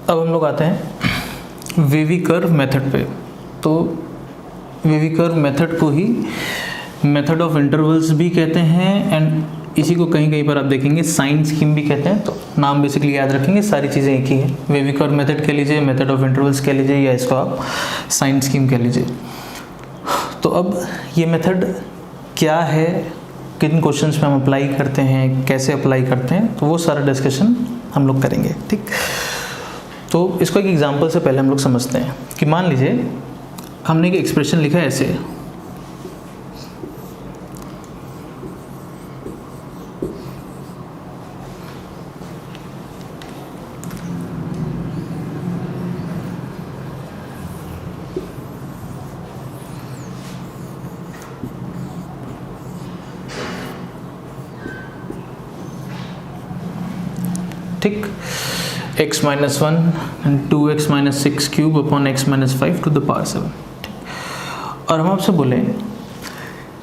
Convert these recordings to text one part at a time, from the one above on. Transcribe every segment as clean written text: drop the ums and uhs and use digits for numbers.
अब हम लोग आते हैं वेवी कर्व मेथड पे। तो वेवी कर्व मेथड को ही मेथड ऑफ इंटरवल्स भी कहते हैं एंड इसी को कहीं कहीं पर आप देखेंगे साइन स्कीम भी कहते हैं। तो नाम बेसिकली याद रखेंगे, सारी चीज़ें एक ही है। वेवी कर्व मेथड कह लीजिए, मेथड ऑफ इंटरवल्स कह लीजिए, या इसको आप साइन स्कीम कह लीजिए। तो अब ये मेथड क्या है, किन क्वेश्चंस में हम अप्लाई करते हैं, कैसे अप्लाई करते हैं, तो वो सारा डिस्कशन हम लोग करेंगे। ठीक, तो इसको एक एग्जांपल से पहले हम लोग समझते हैं कि मान लीजिए हमने एक एक्सप्रेशन लिखा है ऐसे, ठीक, x minus 1 and 2x minus 6 cube upon x minus 5 to the power 7। और हम आपसे बोले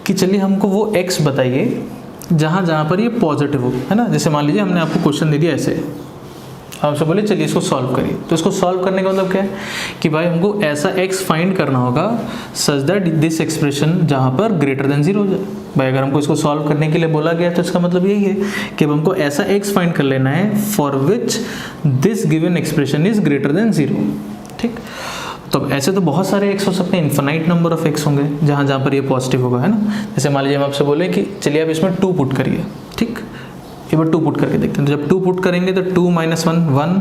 कि चलिए हमको वो x बताइए जहाँ जहाँ पर ये पॉजिटिव हो, है ना। जैसे मान लीजिए हमने आपको क्वेश्चन दे दिया ऐसे, आपसे बोले चलिए इसको सॉल्व करिए। तो इसको सॉल्व करने का मतलब क्या है कि भाई हमको ऐसा x फाइंड करना होगा सच दैट दिस एक्सप्रेशन जहाँ पर ग्रेटर देन 0 हो जाए। भाई अगर हमको इसको सॉल्व करने के लिए बोला गया तो इसका मतलब यही है कि अब हमको ऐसा x फाइंड कर लेना है for which this given expression is greater than 0। ठीक, तो ऐसे तो बहुत सारे x हो सकते हैं, इन्फिनाइट नंबर ऑफ x होंगे जहाँ जहाँ पर ये पॉजिटिव होगा, है ना। जैसे मान लीजिए हम आपसे बोले कि चलिए आप इसमें 2 पुट करिए। ठीक, एक बार 2 पुट करके देखते हैं। तो जब 2 पुट करेंगे तो 2 माइनस 1 1,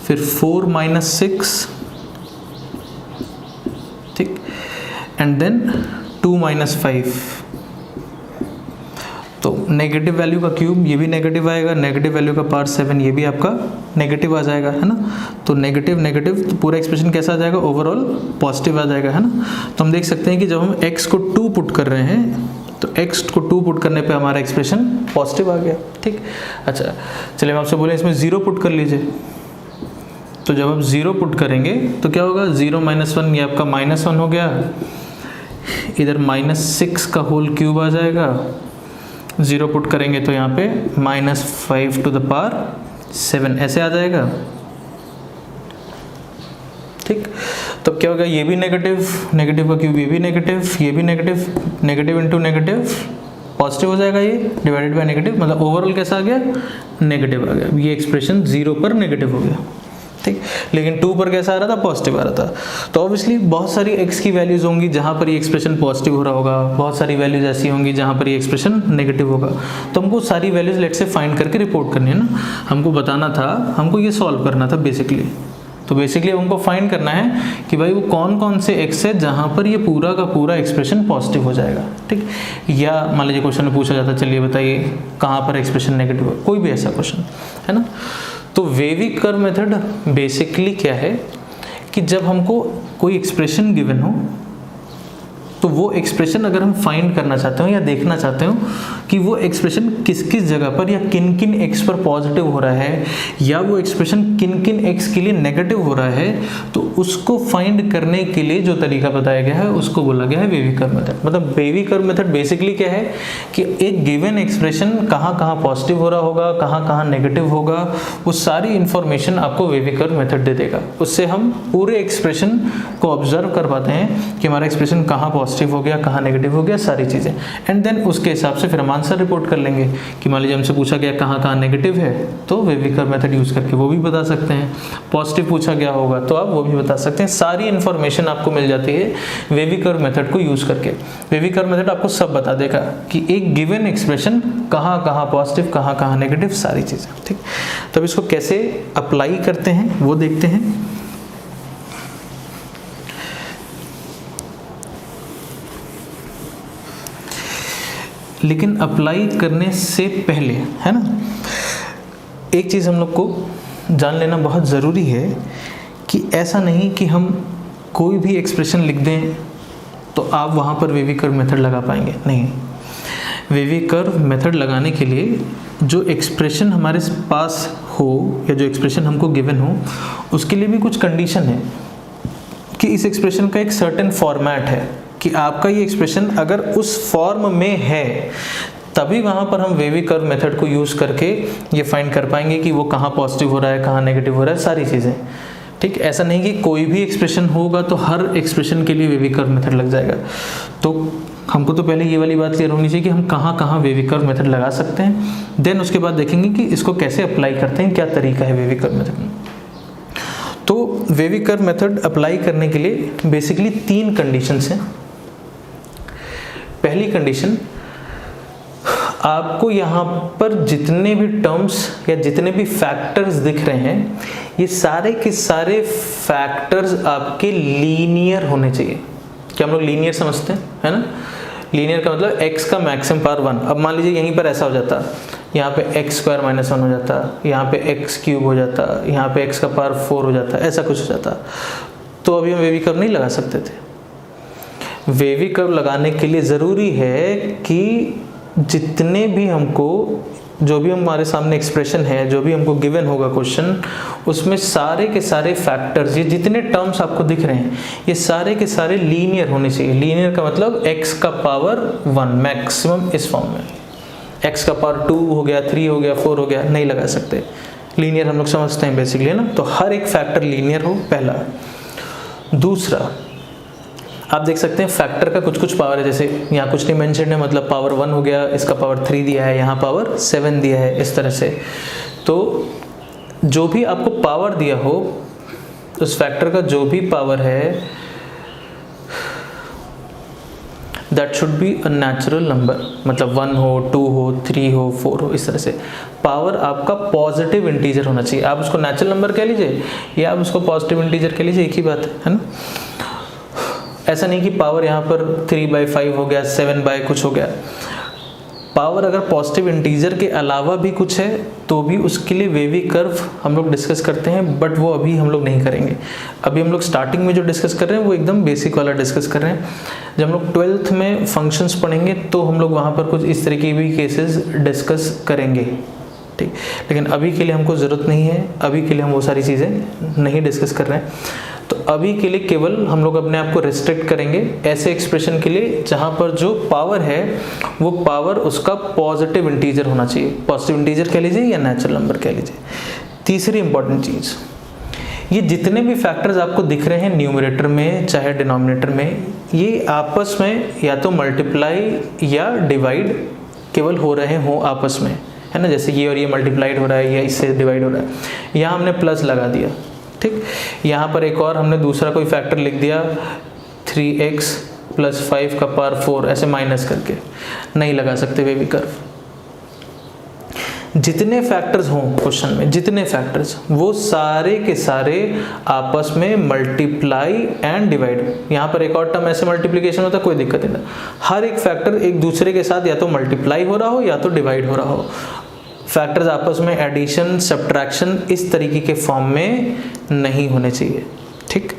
फिर 4 माइनस 6, ठीक, एंड देन 2 माइनस 5। तो नेगेटिव वैल्यू का क्यूब ये भी नेगेटिव आएगा, नेगेटिव वैल्यू का पावर 7 ये भी आपका नेगेटिव आ जाएगा, है ना। तो नेगेटिव नेगेटिव तो पूरा एक्सप्रेशन कैसा आ जाएगा, ओवरऑल पॉजिटिव आ जाएगा, है ना। तो हम देख सकते हैं कि जब हम x को 2 पुट कर रहे हैं तो x को 2 पुट करने पे हमारा एक्सप्रेशन पॉजिटिव आ गया। ठीक, अच्छा चलिए हम आपसे बोले इसमें 0 पुट कर लीजिए। तो जब हम 0 पुट करेंगे तो क्या होगा, 0 माइनस 1 ये आपका माइनस 1 हो गया, इधर माइनस 6 का होल क्यूब आ जाएगा। 0 पुट करेंगे तो यहाँ पे माइनस 5 टू द पावर 7 ऐसे आ जाएगा। ठीक, तब क्या होगा, ये भी नेगेटिव, नेगेटिव का क्यूब ये भी नेगेटिव, ये भी negative, negative into negative positive हो जाएगा, ये डिवाइडेड बाय नेगेटिव, मतलब ओवरऑल कैसा आ गया, नेगेटिव आ गया। ये एक्सप्रेशन 0 पर नेगेटिव हो गया। ठीक, लेकिन 2 पर कैसा आ रहा था, पॉजिटिव आ रहा था। तो ऑब्वियसली बहुत सारी x की वैल्यूज होंगी जहाँ पर ये एक्सप्रेशन पॉजिटिव हो रहा होगा, बहुत सारी वैल्यूज ऐसी होंगी जहाँ पर ये एक्सप्रेशन नेगेटिव होगा। तो हमको सारी वैल्यूज लेट से फाइंड करके रिपोर्ट करनी है ना, हमको बताना था, हमको ये सॉल्व करना था बेसिकली। तो बेसिकली हमको फाइंड करना है कि भाई वो कौन कौन से x है जहाँ पर ये पूरा का पूरा एक्सप्रेशन पॉजिटिव हो जाएगा। ठीक, या मान लीजिए क्वेश्चन में पूछा जाता, चलिए बताइए कहाँ पर एक्सप्रेशन नेगेटिव है, कोई भी ऐसा क्वेश्चन, है ना। तो वेवी कर्व मेथड बेसिकली क्या है कि जब हमको कोई एक्सप्रेशन गिवन हो तो वो एक्सप्रेशन अगर हम फाइंड करना चाहते हो या देखना चाहते हो कि वो एक्सप्रेशन किस किस जगह पर या किन किन एक्स पर पॉजिटिव हो रहा है या वो एक्सप्रेशन किन किन एक्स के लिए नेगेटिव हो रहा है, तो उसको फाइंड करने के लिए जो तरीका बताया गया है उसको बोला गया है वेवी कर्व मेथड। मतलब वेवी कर्व मेथड बेसिकली क्या है कि एक गिवन एक्सप्रेशन कहाँ कहाँ पॉजिटिव हो रहा होगा, कहाँ कहाँ नेगेटिव होगा, वो सारी इंफॉर्मेशन आपको वेवी कर्व मेथड दे देगा। उससे हम पूरे एक्सप्रेशन को ऑब्जर्व कर पाते हैं कि हमारा एक्सप्रेशन कहाँ पॉजिटिव हो गया, कहाँ नेगेटिव हो गया, सारी चीज़ें। एंड देन उसके हिसाब से फिर हम आंसर रिपोर्ट कर लेंगे कि मान लीजिए हमसे पूछा गया कहाँ कहाँ नेगेटिव है तो वेवी कर्व मेथड यूज़ करके वो भी बता सकते हैं, पॉजिटिव पूछा गया होगा तो आप वो भी बता सकते हैं। सारी इन्फॉर्मेशन आपको मिल जाती है वेवी कर्व मेथड को यूज़ करके। वेवी कर्व मेथड आपको सब बता देगा कि एक गिवन एक्सप्रेशन कहाँ कहाँ पॉजिटिव, कहाँ कहाँ नेगेटिव, सारी चीज़ें। ठीक, तब इसको कैसे अप्लाई करते हैं वो देखते हैं। लेकिन अप्लाई करने से पहले, है ना, एक चीज़ हम लोग को जान लेना बहुत ज़रूरी है कि ऐसा नहीं कि हम कोई भी एक्सप्रेशन लिख दें तो आप वहाँ पर वेवी कर्व मेथड लगा पाएंगे, नहीं। वेवी कर्व मेथड लगाने के लिए जो एक्सप्रेशन हमारे पास हो या जो एक्सप्रेशन हमको गिवन हो उसके लिए भी कुछ कंडीशन है कि इस एक्सप्रेशन का एक सर्टेन फॉर्मेट है कि आपका ये एक्सप्रेशन अगर उस फॉर्म में है तभी वहाँ पर हम वेवी कर्व मेथड को यूज़ करके ये फाइंड कर पाएंगे कि वो कहाँ पॉजिटिव हो रहा है, कहाँ नेगेटिव हो रहा है, सारी चीज़ें। ठीक, ऐसा नहीं कि कोई भी एक्सप्रेशन होगा तो हर एक्सप्रेशन के लिए वेवी कर्व मेथड लग जाएगा। तो हमको तो पहले ये वाली बात क्लियर होनी चाहिए कि हम कहाँ कहाँ वेवी कर्व मेथड लगा सकते हैं, देन उसके बाद देखेंगे कि इसको कैसे अप्लाई करते हैं, क्या तरीका है वेवी कर्व मेथड। तो वेवी कर्व मेथड अप्लाई करने के लिए बेसिकली 3 कंडीशंस हैं। पहली कंडीशन, आपको यहाँ पर जितने भी टर्म्स या जितने भी फैक्टर्स दिख रहे हैं, ये सारे के सारे फैक्टर्स आपके लीनियर होने चाहिए। क्या हम लोग लीनियर समझते हैं, है ना? लीनियर का मतलब x का मैक्सिमम पावर 1। अब मान लीजिए यहीं पर ऐसा हो जाता, यहाँ पे x² - 1 हो जाता, यहाँ पे x³ हो जाता, यहाँ पे x का पावर 4 हो जाता, ऐसा कुछ हो जाता, तो अभी हम वेवी कर्व नहीं लगा सकते थे। वेवी कर्व लगाने के लिए ज़रूरी है कि जितने भी हमको, जो भी हमारे सामने एक्सप्रेशन है, जो भी हमको गिवन होगा क्वेश्चन, उसमें सारे के सारे फैक्टर्स, ये जितने टर्म्स आपको दिख रहे हैं, ये सारे के सारे लीनियर होने चाहिए। लीनियर का मतलब x का पावर 1 मैक्सिमम इस फॉर्म में, x का पावर 2 हो गया, 3 हो गया, 4 हो गया, नहीं लगा सकते। लीनियर हम लोग समझते हैं बेसिकली, है ना? तो हर एक फैक्टर लीनियर हो, पहला। दूसरा, आप देख सकते हैं फैक्टर का कुछ कुछ पावर है, जैसे यहाँ कुछ नहीं मेंशन है, मतलब पावर 1 हो गया, इसका पावर 3 दिया है, यहाँ पावर 7 दिया है, इस तरह से। तो जो भी आपको पावर दिया हो, उस फैक्टर का जो भी पावर है, that should be a natural number, मतलब 1 हो, 2 हो, 3 हो, 4 हो, इस तरह से। पावर आपका पॉजिटिव इंटीजर होना चाहिए। आप उसको नेचुरल नंबर कह लीजिए या आप उसको पॉजिटिव इंटीजर कह लीजिए, एक ही बात है ना? ऐसा नहीं कि पावर यहाँ पर 3/5 हो गया, 7/ कुछ हो गया। पावर अगर पॉजिटिव इंटीजर के अलावा भी कुछ है तो भी उसके लिए वेवी कर्व हम लोग डिस्कस करते हैं, बट वो अभी हम लोग नहीं करेंगे। अभी हम लोग स्टार्टिंग में जो डिस्कस कर रहे हैं वो एकदम बेसिक वाला डिस्कस कर रहे हैं। जब हम लोग 12th में फंक्शंस पढ़ेंगे तो हम लोग वहाँ पर कुछ इस तरह की भी केसेस डिस्कस करेंगे, ठीक। लेकिन अभी के लिए हमको ज़रूरत नहीं है, अभी के लिए हम वो सारी चीज़ें नहीं डिस्कस कर रहे हैं। तो अभी के लिए केवल हम लोग अपने आप को रिस्ट्रिक्ट करेंगे ऐसे एक्सप्रेशन के लिए जहाँ पर जो पावर है वो पावर उसका पॉजिटिव इंटीजर होना चाहिए। पॉजिटिव इंटीजर कह लीजिए या नेचुरल नंबर कह लीजिए। तीसरी इंपॉर्टेंट चीज़, ये जितने भी फैक्टर्स आपको दिख रहे हैं न्यूमरेटर में चाहे डिनोमिनेटर में, ये आपस में या तो मल्टीप्लाई या डिवाइड केवल हो रहे हों आपस में, है ना। जैसे ये और ये मल्टीप्लाइड हो रहा है या इससे डिवाइड हो रहा है। यहाँ हमने प्लस लगा दिया, ठीक। यहाँ पर एक और हमने दूसरा कोई फैक्टर लिख दिया 3x + 5 का पावर 4 ऐसे माइनस करके, नहीं लगा सकते वेवी कर्व। जितने फैक्टर्स हों क्वेश्चन में, जितने फैक्टर्स, वो सारे के सारे आपस में मल्टीप्लाई एंड डिवाइड। यहाँ पर एक और टर्म ऐसे मल्टीप्लिकेशन होता है, कोई दिक्कत नहीं। हर एक फैक्टर एक दूसरे के साथ या तो मल्टीप्लाई हो रहा हो या तो डिवाइड हो रहा हो। फैक्टर्स आपस में एडिशन सब्ट्रैक्शन इस तरीके के फॉर्म में नहीं होने चाहिए, ठीक।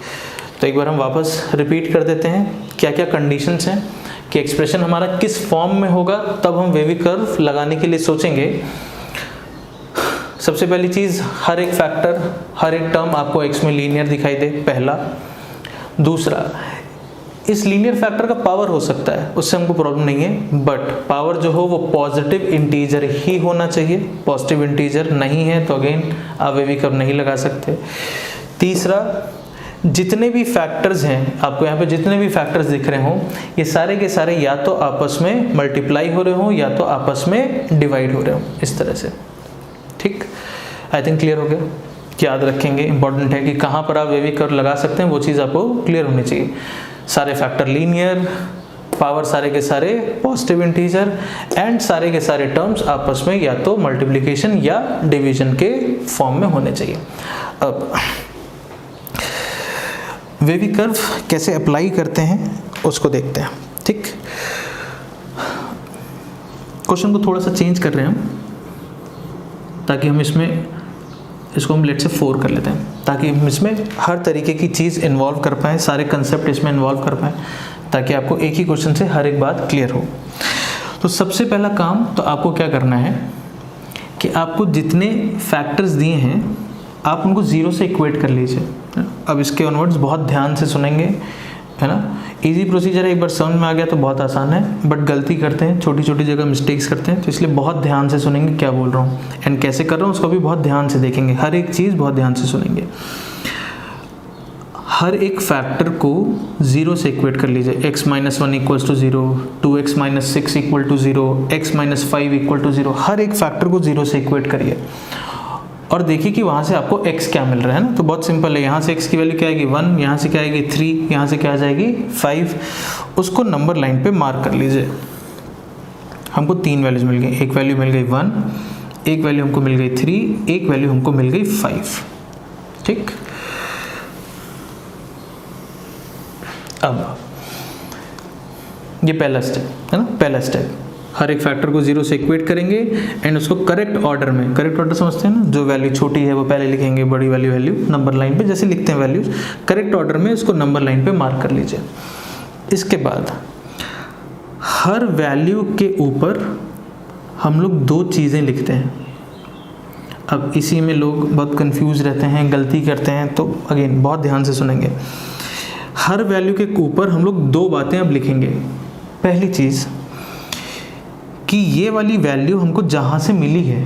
तो एक बार हम वापस रिपीट कर देते हैं क्या क्या कंडीशंस हैं कि एक्सप्रेशन हमारा किस फॉर्म में होगा, तब हम वेवी कर्व लगाने के लिए सोचेंगे। सबसे पहली चीज़, हर एक फैक्टर, हर एक टर्म आपको x में लीनियर दिखाई दे, पहला। दूसरा, इस लीनियर फैक्टर का पावर हो सकता है, उससे हमको प्रॉब्लम नहीं है, बट पावर जो हो वो पॉजिटिव इंटीजर ही होना चाहिए। पॉजिटिव इंटीजर नहीं है तो अगेन आप वेवी कर्व नहीं लगा सकते। तीसरा, जितने भी फैक्टर्स हैं, आपको यहाँ पे जितने भी फैक्टर्स दिख रहे हों, ये सारे के सारे या तो आपस में मल्टीप्लाई हो रहे हों या तो आपस में डिवाइड हो रहे हों, इस तरह से, ठीक। आई थिंक क्लियर हो गया। याद रखेंगे, इंपॉर्टेंट है कि कहाँ पर आप वेवी कर्व लगा सकते हैं, वो चीज़ आपको क्लियर होनी चाहिए। सारे फैक्टर लीनियर, पावर सारे के सारे पॉजिटिव इंटीजर, एंड सारे के सारे टर्म्स आपस में या तो मल्टीप्लिकेशन या डिवीजन के फॉर्म में होने चाहिए। अब वेवी कर्व कैसे अप्लाई करते हैं उसको देखते हैं, ठीक। क्वेश्चन को थोड़ा सा चेंज कर रहे हैं हम, ताकि हम इसको हम लेट से 4 कर लेते हैं, ताकि हम इसमें हर तरीके की चीज़ इन्वॉल्व कर पाएँ, सारे कंसेप्ट इसमें इन्वॉल्व कर पाएँ, ताकि आपको एक ही क्वेश्चन से हर एक बात क्लियर हो। तो सबसे पहला काम तो आपको क्या करना है कि आपको जितने फैक्टर्स दिए हैं आप उनको 0 से इक्वेट कर लीजिए। अब इसके ऑनवर्ड्स बहुत ध्यान से सुनेंगे, है ना। इजी प्रोसीजर है, एक बार समझ में आ गया तो बहुत आसान है, बट गलती करते हैं, छोटी छोटी जगह मिस्टेक्स करते हैं, तो इसलिए बहुत ध्यान से सुनेंगे क्या बोल रहा हूँ एंड कैसे कर रहा हूँ उसको भी बहुत ध्यान से देखेंगे, हर एक चीज़ बहुत ध्यान से सुनेंगे। हर एक फैक्टर को 0 से इक्वेट कर लीजिए, x minus 1 equals to 0, 2x minus 6 equal to 0, x minus 5 equal to 0, हर एक फैक्टर को 0 से इक्वेट करिए और देखिए कि वहाँ से आपको x क्या मिल रहा है ना। तो बहुत सिंपल है, यहाँ से x की वैल्यू क्या आएगी 1, यहाँ से क्या आएगी 3, यहाँ से क्या आ जाएगी 5, उसको नंबर लाइन पे मार्क कर लीजिए। हमको 3 वैल्यूज मिल गई, एक वैल्यू मिल गई 1, एक वैल्यू हमको मिल गई 3, एक वैल्यू हमको मिल गई 5। ठीक, अब ये पहला स्टेप है ना, पहला स्टेप, हर एक फैक्टर को 0 से इक्वेट करेंगे एंड उसको करेक्ट ऑर्डर में, करेक्ट ऑर्डर समझते हैं ना, जो वैल्यू छोटी है वो पहले लिखेंगे, बड़ी वैल्यू नंबर लाइन पे जैसे लिखते हैं वैल्यूज, करेक्ट ऑर्डर में उसको नंबर लाइन पे मार्क कर लीजिए। इसके बाद हर वैल्यू के ऊपर हम लोग 2 चीज़ें लिखते हैं। अब इसी में लोग बहुत कंफ्यूज रहते हैं, गलती करते हैं, तो अगेन बहुत ध्यान से सुनेंगे। हर वैल्यू के ऊपर हम लोग 2 बातें अब लिखेंगे। पहली चीज़ कि ये वाली वैल्यू हमको जहाँ से मिली है,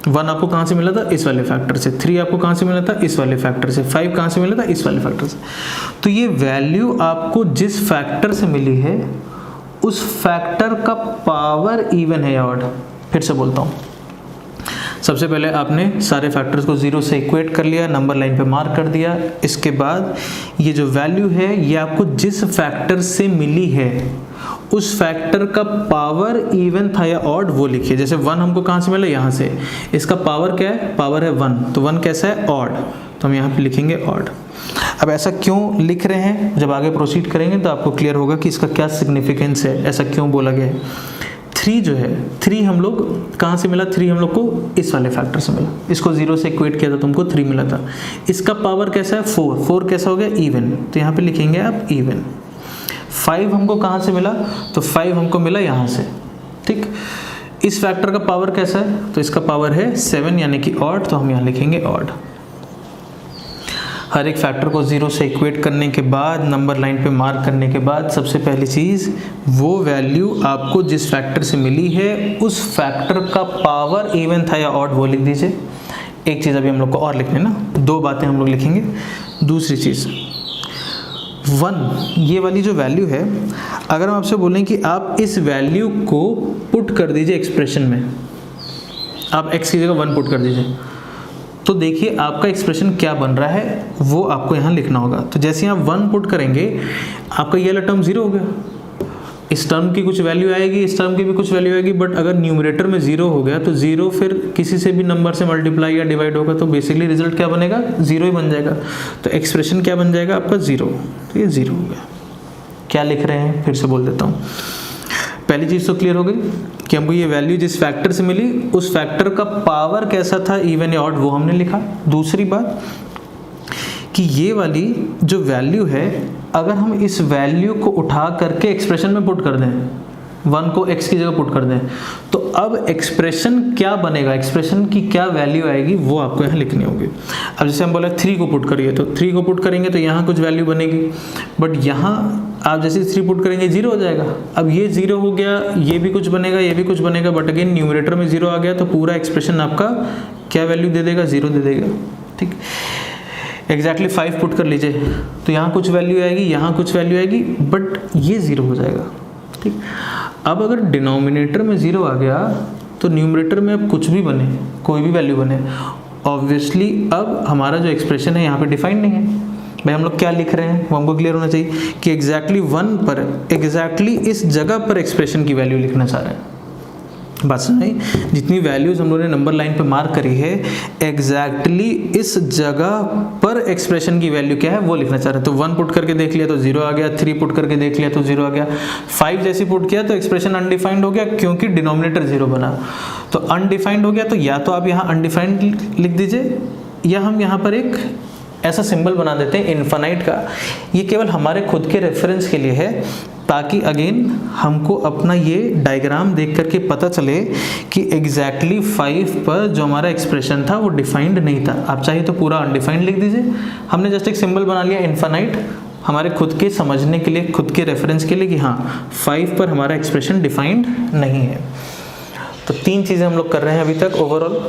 1 आपको कहाँ से मिला था, इस वाले फैक्टर से, 3 आपको कहाँ से मिला था, इस वाले फैक्टर से, 5 कहाँ से मिला था, इस वाले फैक्टर से। तो ये वैल्यू आपको जिस फैक्टर से मिली है उस फैक्टर का पावर इवन है या ऑड। फिर से बोलता हूँ, सबसे पहले आपने सारे फैक्टर्स को 0 से इक्वेट कर लिया, नंबर लाइन पे मार्क कर दिया। इसके बाद ये जो वैल्यू है ये आपको जिस फैक्टर से मिली है उस फैक्टर का पावर इवन था या ऑड वो लिखिए। जैसे 1 हमको कहाँ से मिला, यहाँ से, इसका पावर क्या है, पावर है 1, तो 1 कैसा है, ऑड, तो हम यहाँ पे लिखेंगे ऑड। अब ऐसा क्यों लिख रहे हैं, जब आगे प्रोसीड करेंगे तो आपको क्लियर होगा कि इसका क्या सिग्निफिकेंस है, ऐसा क्यों बोला गया है। 3 जो है, 3 हम लोग कहाँ से मिला, 3 हम लोग को इस वाले फैक्टर से मिला, इसको 0 से इक्वेट किया था तो हमको 3 मिला था। इसका पावर कैसा है 4, 4 कैसा हो गया इवन, तो यहाँ पे लिखेंगे आप इवन। 5 हमको कहाँ से मिला, तो 5 हमको मिला यहाँ से। ठीक, इस फैक्टर का पावर कैसा है, तो इसका पावर है 7 यानी कि ऑड, तो हम यहाँ लिखेंगे ऑड। हर एक फैक्टर को 0 से इक्वेट करने के बाद, नंबर लाइन पे मार्क करने के बाद, सबसे पहली चीज़ वो वैल्यू आपको जिस फैक्टर से मिली है उस फैक्टर का पावर इवन था या ऑड वो लिख दीजिए। एक चीज़ अभी हम लोग को और लिखनी है ना, 2 बातें हम लोग लिखेंगे। दूसरी चीज़ 1, ये वाली जो वैल्यू है, अगर हम आपसे बोलें कि आप इस वैल्यू को पुट कर दीजिए एक्सप्रेशन में, आप x की जगह 1 पुट कर दीजिए, तो देखिए आपका एक्सप्रेशन क्या बन रहा है वो आपको यहाँ लिखना होगा। तो जैसे आप 1 पुट करेंगे आपका ये वाला टर्म 0 हो गया, इस टर्म की कुछ वैल्यू आएगी, इस टर्म की भी कुछ वैल्यू आएगी, बट अगर न्यूमरेटर में 0 हो गया तो 0 फिर किसी से भी नंबर से मल्टीप्लाई या डिवाइड होगा तो बेसिकली रिजल्ट क्या बनेगा, 0 ही बन जाएगा। तो एक्सप्रेशन क्या बन जाएगा आपका 0, तो ये 0 हो गया। क्या लिख रहे हैं फिर से बोल देता हूँ। पहली चीज़ तो क्लियर हो गई कि हमको ये वैल्यू जिस फैक्टर से मिली उस फैक्टर का पावर कैसा था, इवन या ऑड, वो हमने लिखा। दूसरी बात कि ये वाली जो वैल्यू है, अगर हम इस वैल्यू को उठा करके एक्सप्रेशन में पुट कर दें, 1 को x की जगह पुट कर दें, तो अब एक्सप्रेशन क्या बनेगा, एक्सप्रेशन की क्या वैल्यू आएगी वो आपको यहाँ लिखनी होगी। अब जैसे हम बोला 3 को पुट करिए, तो 3 को पुट करेंगे तो यहाँ कुछ वैल्यू बनेगी, बट यहाँ आप जैसे 3 पुट करेंगे 0 हो जाएगा। अब ये 0 हो गया, ये भी कुछ बनेगा, ये भी कुछ बनेगा, बट अगेन न्यूमरेटर में 0 आ गया तो पूरा एक्सप्रेशन आपका क्या वैल्यू दे देगा, 0 दे देगा। ठीक, एग्जैक्टली 5 पुट कर लीजिए तो यहाँ कुछ वैल्यू आएगी, यहाँ कुछ वैल्यू आएगी, बट ये 0 हो जाएगा। ठीक, अब अगर डिनोमिनेटर में 0 आ गया तो न्यूमरेटर में अब कुछ भी बने, कोई भी वैल्यू बने, ऑब्वियसली अब हमारा जो एक्सप्रेशन है यहाँ पे डिफाइंड नहीं है। भाई हम लोग क्या लिख रहे हैं वो हमको क्लियर होना चाहिए कि एग्जैक्टली 1 पर, एग्जैक्टली इस जगह पर एक्सप्रेशन की वैल्यू लिखना चाह रहे हैं। बात सुनाई, जितनी वैल्यूज हम लोगों ने नंबर लाइन पे मार्क करी है, एग्जैक्टली इस जगह पर एक्सप्रेशन की वैल्यू क्या है वो लिखना चाह रहे हैं। तो 1 पुट करके देख लिया तो 0 आ गया, 3 पुट करके देख लिया तो 0 आ गया, 5 जैसे पुट किया तो एक्सप्रेशन अनडिफाइंड हो गया क्योंकि डिनोमिनेटर 0 बना। तो अनडिफाइंड हो गया तो या तो आप यहाँ अनडिफाइंड लिख दीजिए, या हम यहाँ पर एक ऐसा सिंबल बना देते हैं इन्फिनाइट का। ये केवल हमारे खुद के रेफरेंस के लिए है, ताकि अगेन हमको अपना ये डायग्राम देख करके पता चले कि एग्जैक्टली 5 पर जो हमारा एक्सप्रेशन था वो डिफाइंड नहीं था। आप चाहिए तो पूरा अनडिफाइंड लिख दीजिए, हमने जस्ट एक सिंबल बना लिया इन्फिनाइट, हमारे खुद के समझने के लिए, खुद के रेफरेंस के लिए कि हाँ 5 पर हमारा एक्सप्रेशन डिफाइंड नहीं है। तो 3 चीज़ें हम लोग कर रहे हैं अभी तक ओवरऑल।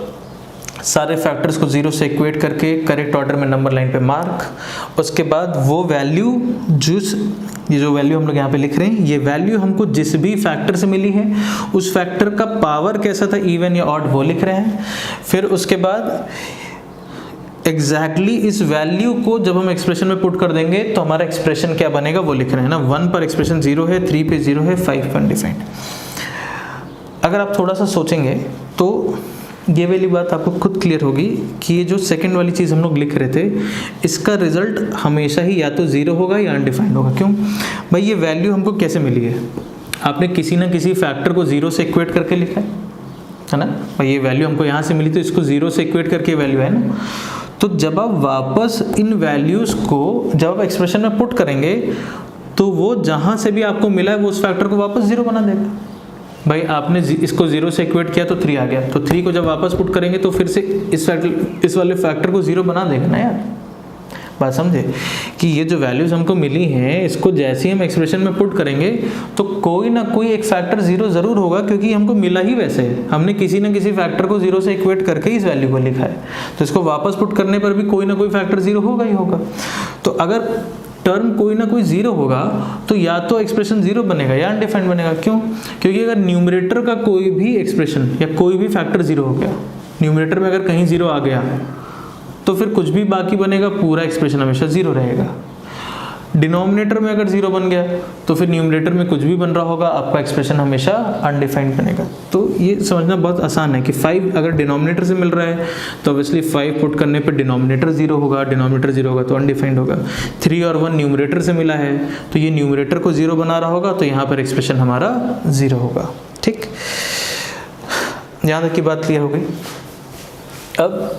सारे फैक्टर्स को 0 से इक्वेट करके करेक्ट ऑर्डर में नंबर लाइन पे मार्क, उसके बाद वो वैल्यू ये जो वैल्यू हम लोग यहाँ पे लिख रहे हैं, ये वैल्यू हमको जिस भी फैक्टर से मिली है उस फैक्टर का पावर कैसा था, इवन या ऑड, वो लिख रहे हैं। फिर उसके बाद एग्जैक्टली इस वैल्यू को जब हम एक्सप्रेशन में पुट कर देंगे तो हमारा एक्सप्रेशन क्या बनेगा वो लिख रहे हैं ना। 1 पर एक्सप्रेशन 0 है, 3 पे 0 है, 5 पर अनडिफाइंड। अगर आप थोड़ा सा सोचेंगे तो ये वाली बात आपको खुद क्लियर होगी कि ये जो सेकंड वाली चीज़ हम लोग लिख रहे थे, इसका रिजल्ट हमेशा ही या तो 0 होगा या अनडिफाइंड होगा। क्यों भाई, ये वैल्यू हमको कैसे मिली है? आपने किसी ना किसी फैक्टर को 0 से इक्वेट करके लिखा है ना भाई। ये वैल्यू हमको यहाँ से मिली तो इसको 0 से इक्वेट करके वैल्यू है ना। तो जब आप वापस इन वैल्यूज़ को जब आप एक्सप्रेशन में पुट करेंगे तो वो जहाँ से भी आपको मिला है वो उस फैक्टर को वापस 0 बना देगा। भाई आपने इसको 0 से इक्वेट किया तो 3 आ गया, तो 3 को जब वापस पुट करेंगे तो फिर से इस वाले फैक्टर को 0 बना देगा ना यार। बात समझे कि ये जो वैल्यूज़ हमको मिली हैं इसको जैसे ही हम एक्सप्रेशन में पुट करेंगे तो कोई ना कोई एक फैक्टर 0 ज़रूर होगा, क्योंकि हमको मिला ही वैसे है। हमने किसी ना किसी फैक्टर को 0 से इक्वेट करके इस वैल्यू को लिखा है, तो इसको वापस पुट करने पर भी कोई ना कोई फैक्टर 0 होगा ही होगा। तो अगर टर्म कोई ना कोई 0 होगा तो या तो एक्सप्रेशन 0 बनेगा या अनडिफाइंड बनेगा। क्यों? क्योंकि अगर न्यूमरेटर का कोई भी एक्सप्रेशन या कोई भी फैक्टर 0 हो गया, न्यूमरेटर में अगर कहीं 0 आ गया तो फिर कुछ भी बाकी बनेगा, पूरा एक्सप्रेशन हमेशा 0 रहेगा। डिनोमिनेटर में अगर 0 बन गया तो फिर न्यूमरेटर में कुछ भी बन रहा होगा, आपका एक्सप्रेशन हमेशा अनडिफाइंड बनेगा। तो ये समझना बहुत आसान है कि 5 अगर डिनोमिनेटर से मिल रहा है तो ऑब्वियसली 5 पुट करने पे डिनोमिनेटर 0 होगा, डिनोमिनेटर 0 होगा तो अनडिफाइंड होगा। 3 और 1 न्यूमरेटर से मिला है तो ये न्यूमरेटर को 0 बना रहा होगा, तो यहाँ पर एक्सप्रेशन हमारा 0 होगा। ठीक, यहाँ तक की बात क्लियर हो गई। अब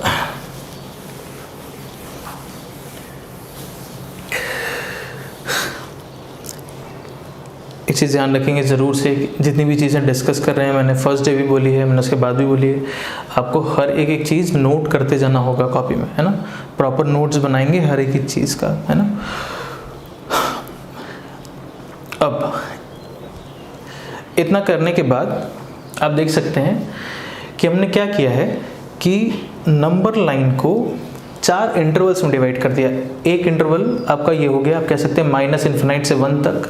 एक चीज़ ध्यान रखेंगे ज़रूर से, जितनी भी चीज़ें डिस्कस कर रहे हैं, मैंने फर्स्ट डे भी बोली है, मैंने उसके बाद भी बोली है, आपको हर एक चीज़ नोट करते जाना होगा कॉपी में, है ना। प्रॉपर नोट्स बनाएंगे हर एक चीज़ का, है ना। अब इतना करने के बाद आप देख सकते हैं कि हमने क्या किया है कि नंबर लाइन को 4 इंटरवल्स में डिवाइड कर दिया। एक इंटरवल आपका ये हो गया, आप कह सकते हैं -∞ से 1 तक,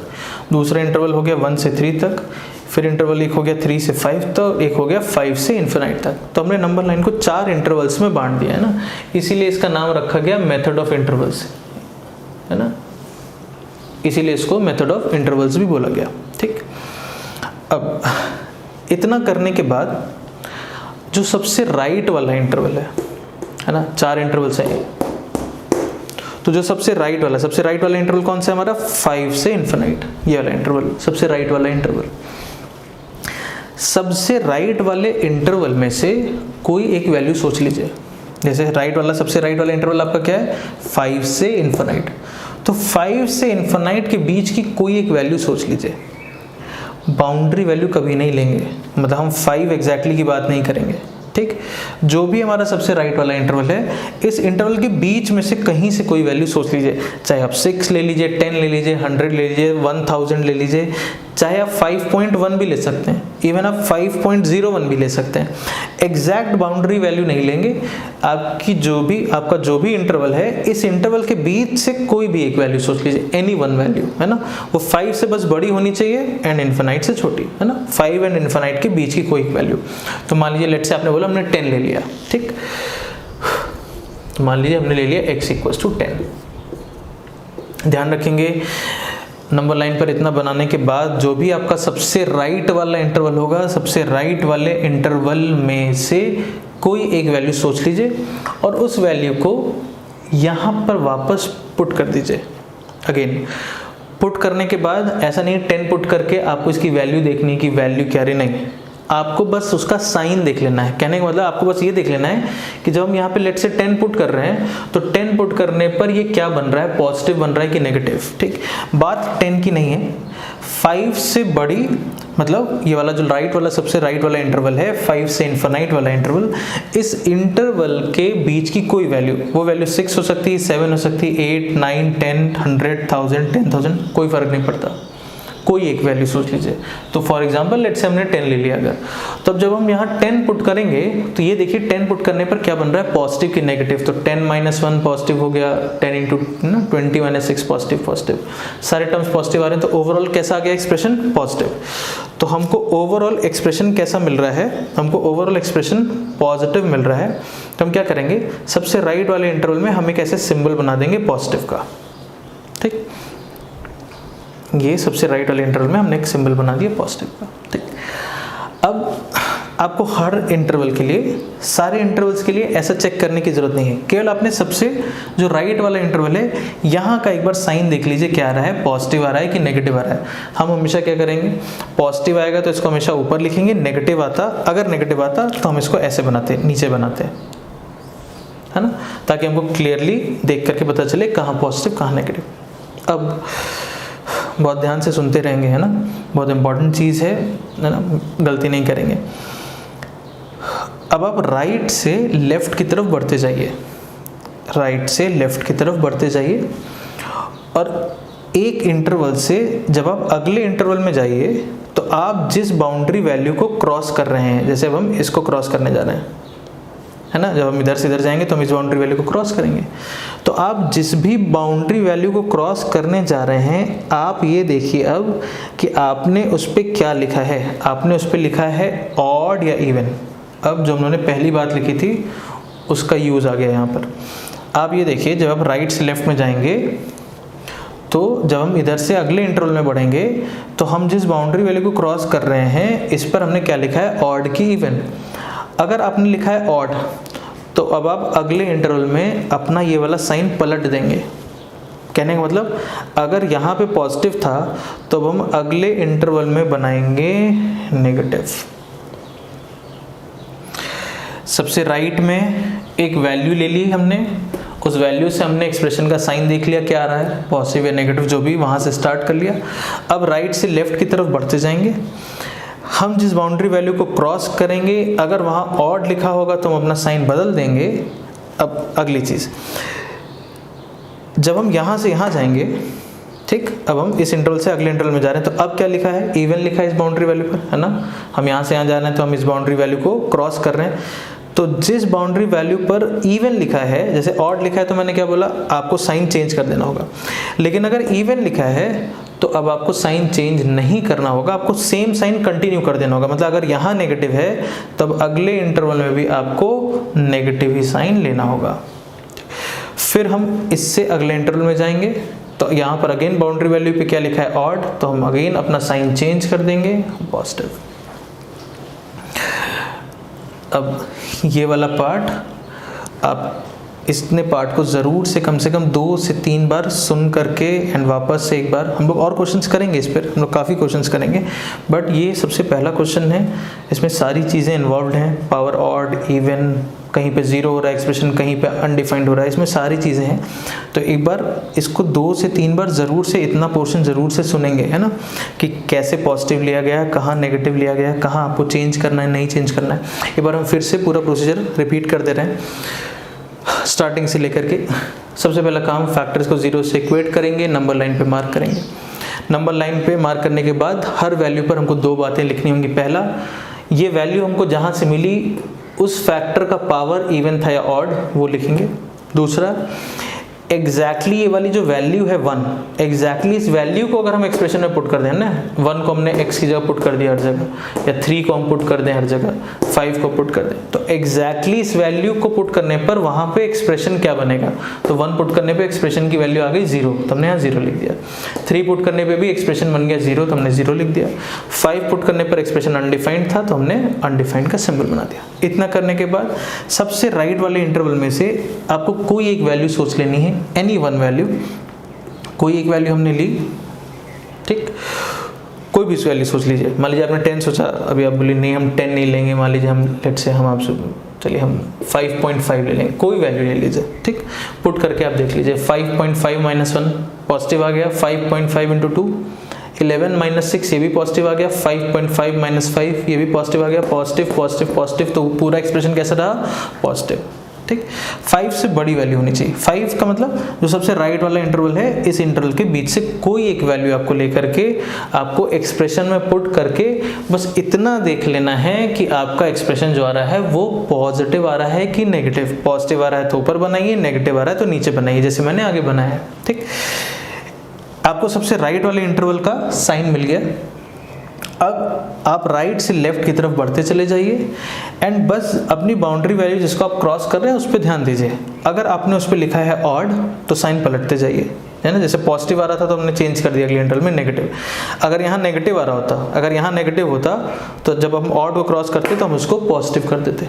दूसरा इंटरवल हो गया 1 से 3 तक, फिर इंटरवल एक हो गया 3 से 5 तक, एक हो गया 5 से इन्फिनाइट तक। तो हमने नंबर लाइन को 4 इंटरवल्स में बांट दिया है ना, इसीलिए इसका नाम रखा गया मेथड ऑफ इंटरवल्स, है ना। इसीलिए इसको मेथड ऑफ इंटरवल्स भी बोला गया। ठीक, अब इतना करने के बाद जो सबसे राइट वाला इंटरवल है ना, 4 इंटरवल्स हैं, तो जो सबसे राइट वाला इंटरवल कौन सा है हमारा? 5 से इन्फिनाइट, ये वाला इंटरवल सबसे राइट वाला इंटरवल। सबसे राइट वाले इंटरवल में से कोई एक वैल्यू सोच लीजिए। जैसे सबसे राइट वाला इंटरवल आपका क्या है? 5 से इन्फिनाइट। तो 5 से इन्फिनाइट के बीच की कोई एक वैल्यू सोच लीजिए। बाउंड्री वैल्यू कभी नहीं लेंगे, मतलब हम 5 एग्जैक्टली की बात नहीं करेंगे। ठीक, जो भी हमारा सबसे राइट वाला इंटरवल है, इस इंटरवल के बीच में से कहीं से कोई वैल्यू सोच लीजिए। चाहे आप 6 ले लीजिए, 10 ले लीजिए, 100 ले लीजिए, 1000 ले लीजिए, चाहे आप 5.1 भी ले सकते हैं, इवन आप 5.01 भी ले सकते हैं। एग्जैक्ट बाउंड्री वैल्यू नहीं लेंगे। आपका जो भी इंटरवल है, इस इंटरवल के बीच से कोई भी एक वैल्यू सोच लीजिए, एनी वन वैल्यू, है ना। वो 5 से बस बड़ी होनी चाहिए एंड इन्फिनाइट से छोटी, है ना। 5 एंड इन्फिनाइट के बीच की कोई एक वैल्यू। तो मान लीजिए लेट्स से आपने बोला हमने 10 ले लिया। ठीक, तो मान लीजिए हमने ले लिया x = 10। ध्यान रखेंगे नंबर लाइन पर इतना बनाने के बाद जो भी आपका सबसे राइट वाला इंटरवल होगा, सबसे राइट वाले इंटरवल में से कोई एक वैल्यू सोच लीजिए और उस वैल्यू को यहाँ पर वापस पुट कर दीजिए। अगेन पुट करने के बाद ऐसा नहीं 10 पुट करके आपको इसकी वैल्यू देखनी कि वैल्यू क्या रही, नहीं, आपको बस उसका साइन देख लेना है। कहने का मतलब आपको बस ये देख लेना है कि जब हम यहाँ पे लेट से 10 पुट कर रहे हैं तो 10 पुट करने पर ये क्या बन रहा है, पॉजिटिव बन रहा है कि नेगेटिव। ठीक, बात 10 की नहीं है, 5 से बड़ी मतलब ये वाला जो राइट वाला सबसे राइट वाला इंटरवल है 5 से इन्फिनाइट वाला इंटरवल, इस इंटरवल के बीच की कोई वैल्यू, वो वैल्यू 6 हो सकती है, 7 हो सकती है, 8, 9, 10, 100, 1000, 10,000, कोई फर्क नहीं पड़ता, कोई एक वैल्यू सोच लीजिए। तो फॉर एग्जांपल लेट्स से हमने 10 ले लिया अगर, तो अब जब हम यहाँ 10 पुट करेंगे तो ये देखिए 10 पुट करने पर क्या बन रहा है, पॉजिटिव की नेगेटिव, तो 10 - 1 पॉजिटिव हो गया, 10 इंटू 20 - 6 पॉजिटिव, सारे टर्म्स पॉजिटिव आ रहे हैं, तो ओवरऑल कैसा आ गया एक्सप्रेशन, पॉजिटिव। तो हमको ओवरऑल एक्सप्रेशन कैसा मिल रहा है, हमको ओवरऑल एक्सप्रेशन पॉजिटिव मिल रहा है। तो हम क्या करेंगे, सबसे राइट वाले इंटरवल में हम एक ऐसे सिंबल बना देंगे पॉजिटिव का, ठीक, ये सबसे राइट वाले इंटरवल में हमने एक सिंबल बना दिया पॉजिटिव का, ठीक। अब आपको हर इंटरवल के लिए, सारे इंटरवल्स के लिए ऐसा चेक करने की जरूरत नहीं है, केवल आपने सबसे जो राइट वाला इंटरवल है यहाँ का एक बार साइन देख लीजिए क्या आ रहा है, पॉजिटिव आ रहा है कि नेगेटिव आ रहा है। हम हमेशा क्या करेंगे, पॉजिटिव आएगा तो इसको हमेशा ऊपर लिखेंगे, नेगेटिव आता, अगर नेगेटिव आता तो हम इसको ऐसे बनाते हैं, नीचे बनाते हैं, है ना, ताकि हमको क्लियरली देख करके पता चले कहाँ पॉजिटिव कहाँ नेगेटिव। अब बहुत ध्यान से सुनते रहेंगे, है ना, बहुत इंपॉर्टेंट चीज़ है ना, गलती नहीं करेंगे। अब आप राइट से लेफ्ट की तरफ बढ़ते जाइए, राइट से लेफ्ट की तरफ बढ़ते जाइए, और एक इंटरवल से जब आप अगले इंटरवल में जाइए तो आप जिस बाउंड्री वैल्यू को क्रॉस कर रहे हैं, जैसे अब हम इसको क्रॉस करने जा रहे हैं, है ना, जब हम इधर से इधर जाएंगे तो हम इस बाउंड्री वैल्यू को क्रॉस करेंगे, तो आप जिस भी बाउंड्री वैल्यू को क्रॉस करने जा रहे हैं, आप ये देखिए अब कि आपने उस पर क्या लिखा है, आपने उस पर लिखा है ऑड या इवन। अब जो हमने पहली बात लिखी थी उसका यूज़ आ गया यहाँ पर। आप ये देखिए जब आप राइट से लेफ्ट में जाएंगे तो जब हम इधर से अगले इंटरवल में बढ़ेंगे तो हम जिस बाउंड्री वैल्यू को क्रॉस कर रहे हैं इस पर हमने क्या लिखा है, ऑड की इवन। अगर आपने लिखा है ऑड तो अब आप अगले इंटरवल में अपना ये वाला साइन पलट देंगे। कहने का मतलब अगर यहाँ पे पॉजिटिव था तो अब हम अगले इंटरवल में बनाएंगे नेगेटिव। सबसे राइट में एक वैल्यू ले ली हमने, उस वैल्यू से हमने एक्सप्रेशन का साइन देख लिया क्या आ रहा है, पॉजिटिव या नेगेटिव जो भी, वहाँ से स्टार्ट कर लिया। अब राइट से लेफ्ट की तरफ बढ़ते जाएंगे, हम जिस बाउंड्री वैल्यू को क्रॉस करेंगे अगर वहाँ ऑड लिखा होगा तो हम अपना साइन बदल देंगे। अब अगली चीज़, जब हम यहाँ से यहाँ जाएंगे, ठीक, अब हम इस इंटरवल से अगले इंटरवल में जा रहे हैं तो अब क्या लिखा है, इवन लिखा है इस बाउंड्री वैल्यू पर, है ना। हम यहाँ से यहाँ जा रहे हैं तो हम इस बाउंड्री वैल्यू को क्रॉस कर रहे हैं, तो जिस बाउंड्री वैल्यू पर इवन लिखा है, जैसे ऑड लिखा है तो मैंने क्या बोला, आपको साइन चेंज कर देना होगा। लेकिन अगर इवन लिखा है तो अब आपको साइन चेंज नहीं करना होगा, आपको सेम साइन कंटिन्यू कर देना होगा। मतलब अगर यहाँ नेगेटिव है तब अगले इंटरवल में भी आपको नेगेटिव ही साइन लेना होगा। फिर हम इससे अगले इंटरवल में जाएंगे तो यहाँ पर अगेन बाउंड्री वैल्यू पे क्या लिखा है, ऑड, तो हम अगेन अपना साइन चेंज कर देंगे पॉजिटिव। अब ये वाला पार्ट आप इसने पार्ट को ज़रूर से कम 2 से 3 बार सुन करके एंड वापस से एक बार, हम लोग और क्वेश्चंस करेंगे इस पर, हम लोग काफ़ी क्वेश्चंस करेंगे, बट ये सबसे पहला क्वेश्चन है, इसमें सारी चीज़ें इन्वॉल्व हैं, पावर, ऑड, इवन, कहीं पे 0 हो रहा है एक्सप्रेशन, कहीं पे अनडिफाइंड हो रहा है, इसमें सारी चीज़ें हैं। तो एक बार इसको 2 से 3 बार ज़रूर से, इतना पोर्शन ज़रूर से सुनेंगे, है ना, कि कैसे पॉजिटिव लिया गया, कहाँ नेगेटिव लिया गया, कहाँ आपको चेंज करना है, नहीं चेंज करना है। एक बार हम फिर से पूरा प्रोसीजर रिपीट कर दे रहे हैं स्टार्टिंग से लेकर के। सबसे पहला काम, फैक्टर्स को 0 से इक्वेट करेंगे, नंबर लाइन पे मार्क करेंगे। नंबर लाइन पे मार्क करने के बाद हर वैल्यू पर हमको 2 बातें लिखनी होंगी। पहला, ये वैल्यू हमको जहाँ से मिली उस फैक्टर का पावर इवन था या ऑड, वो लिखेंगे। दूसरा, एग्जैक्टली ये वाली जो वैल्यू है 1, एग्जैक्टली इस वैल्यू को अगर हम एक्सप्रेशन में पुट कर दें ना, 1 को हमने x की जगह पुट कर दिया हर जगह, या 3 को हम पुट कर दें हर जगह, 5 को पुट कर दें, तो एग्जैक्टली इस वैल्यू को पुट करने पर वहाँ पे एक्सप्रेशन क्या बनेगा, तो 1 पुट करने पे एक्सप्रेशन की वैल्यू आ गई 0, तो हमने यहाँ 0 लिख दिया। 3 पुट करने पे भी एक्सप्रेशन बन गया 0, तो हमने 0 लिख दिया। 5 पुट करने पर एक्सप्रेशन अनडिफाइंड था तो हमने अनडिफाइंड का सिंबल बना दिया। इतना करने के बाद सबसे राइट वाले इंटरवल में से आपको कोई एक वैल्यू सोच लेनी है, एनी वन वैल्यू, कोई एक वैल्यू हमने ली, ठीक, कोई भी वैल्यू सोच लीजिए। मान लीजिए आपने 10 सोचा, अभी आप बोले नहीं हम 10 नहीं लेंगे, मान लीजिए हम लेट से हम आपसे चलिए हम 5.5 ले लेंगे, कोई वैल्यू ले लीजिए, ठीक, पुट करके आप देख लीजिए 5.5 - 1 पॉजिटिव आ गया, 5.5 × 2 11 माइनस 6 ये भी पॉजिटिव आ गया, 5.5 माइनस 5 ये भी पॉजिटिव आ गया, पॉजिटिव पॉजिटिव पॉजिटिव, तो पूरा एक्सप्रेशन कैसा रहा, पॉजिटिव। ठीक, 5 से बड़ी वैल्यू होनी चाहिए। 5 का मतलब जो सबसे राइट वाला इंटरवल है, इस इंटरवल के बीच से कोई एक वैल्यू आपको लेकर के आपको एक्सप्रेशन में पुट करके बस इतना देख लेना है कि आपका एक्सप्रेशन जो आ रहा है वो पॉजिटिव आ रहा है कि नेगेटिव। पॉजिटिव आ रहा है तो ऊपर बनाइए, नेगेटिव आ रहा है तो नीचे बनाइए, जैसे मैंने आगे बनाया है। ठीक, आपको सबसे राइट वाले इंटरवल का साइन मिल गया। अब आप राइट से लेफ्ट की तरफ बढ़ते चले जाइए एंड बस अपनी बाउंड्री वैल्यू जिसको आप क्रॉस कर रहे हैं उस पर ध्यान दीजिए। अगर आपने उस पर लिखा है ऑड तो साइन पलटते जाइए, है ना। जैसे पॉजिटिव आ रहा था तो हमने चेंज कर दिया अगले इंटरवल में नेगेटिव। अगर यहाँ नेगेटिव आ रहा होता, अगर यहाँ नेगेटिव होता तो जब हम ऑड को क्रॉस करते तो हम उसको पॉजिटिव कर देते।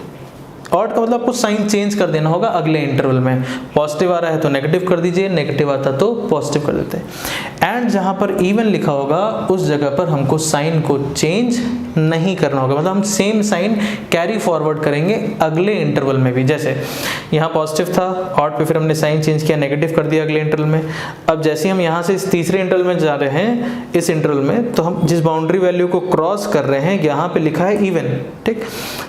ऑड का मतलब आपको साइन चेंज कर देना होगा अगले इंटरवल में। पॉजिटिव आ रहा है तो नेगेटिव कर दीजिए, नेगेटिव आता तो पॉजिटिव कर देते हैं। एंड जहां पर इवन लिखा होगा उस जगह पर हमको साइन को चेंज नहीं करना होगा, मतलब हम सेम साइन कैरी फॉरवर्ड करेंगे अगले इंटरवल में भी। जैसे यहाँ पॉजिटिव था, ऑड पे फिर हमने साइन चेंज किया, नेगेटिव कर दिया अगले इंटरवल में। अब जैसे हम यहाँ से इस तीसरे इंटरवल में जा रहे हैं, इस इंटरवल में, तो हम जिस बाउंड्री वैल्यू को क्रॉस कर रहे हैं यहाँ पे लिखा है इवन। ठीक,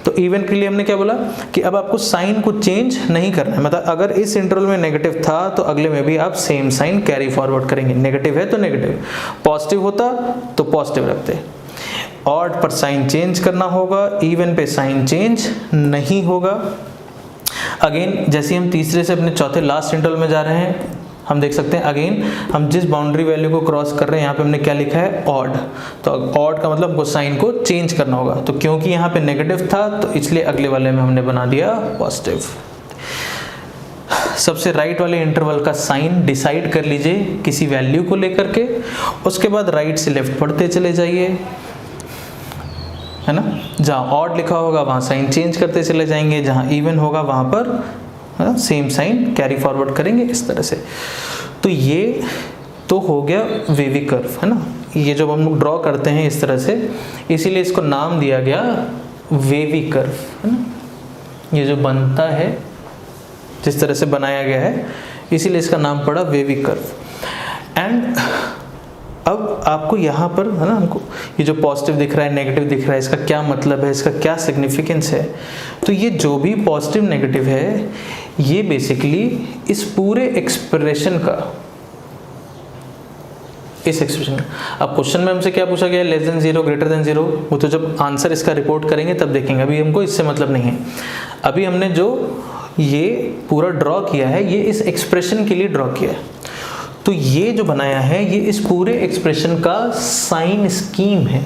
तो इवन के लिए हमने क्या बोला कि अब आपको साइन को चेंज नहीं करना है, मतलब अगर इस इंटरवल में नेगेटिव था तो अगले में भी आप सेम साइन कैरी फॉरवर्ड करेंगे। नेगेटिव है तो नेगेटिव, पॉजिटिव होता तो पॉजिटिव रखते। ऑड पर साइन चेंज करना होगा, इवन पे साइन चेंज नहीं होगा। अगेन जैसे हम तीसरे से अपने चौथे लास्ट इंटरवल में जा रहे हैं, हम देख सकते हैं अगेन हम जिस बाउंड्री वैल्यू को क्रॉस कर रहे हैं यहाँ पे हमने क्या लिखा है, ऑड। तो ऑड का मतलब हमको साइन को चेंज करना होगा, तो क्योंकि यहाँ पे नेगेटिव था तो इसलिए अगले वाले में हमने बना दिया पॉजिटिव। सबसे राइट वाले इंटरवल का साइन डिसाइड कर लीजिए किसी वैल्यू को लेकर के, उसके बाद राइट से लेफ्ट पढ़ते चले जाइए, है ना। जहाँ ऑड लिखा होगा वहाँ साइन चेंज करते चले जाएंगे, जहाँ इवन होगा वहाँ पर सेम साइन कैरी फॉरवर्ड करेंगे, इस तरह से। तो ये तो हो गया वेवी कर्व, है ना। ये जो हम लोग ड्रॉ करते हैं इस तरह से, इसीलिए इसको नाम दिया गया वेवी कर्व, है ना। ये जो बनता है जिस तरह से बनाया गया है इसीलिए इसका नाम पड़ा वेवी कर्व। एंड अब आपको यहाँ पर, है ना, हमको ये जो पॉजिटिव दिख रहा है, नेगेटिव दिख रहा है, इसका क्या मतलब है, इसका क्या सिग्निफिकेंस है। तो ये जो भी पॉजिटिव नेगेटिव है ये बेसिकली इस पूरे एक्सप्रेशन का, इस एक्सप्रेशन का। अब क्वेश्चन में हमसे क्या पूछा गया, लेस देन 0 ग्रेटर देन 0, वो तो जब आंसर इसका रिपोर्ट करेंगे तब देखेंगे, अभी हमको इससे मतलब नहीं है। अभी हमने जो ये पूरा ड्रॉ किया है ये इस एक्सप्रेशन के लिए ड्रॉ किया है। तो ये जो बनाया है ये इस पूरे एक्सप्रेशन का साइन स्कीम है।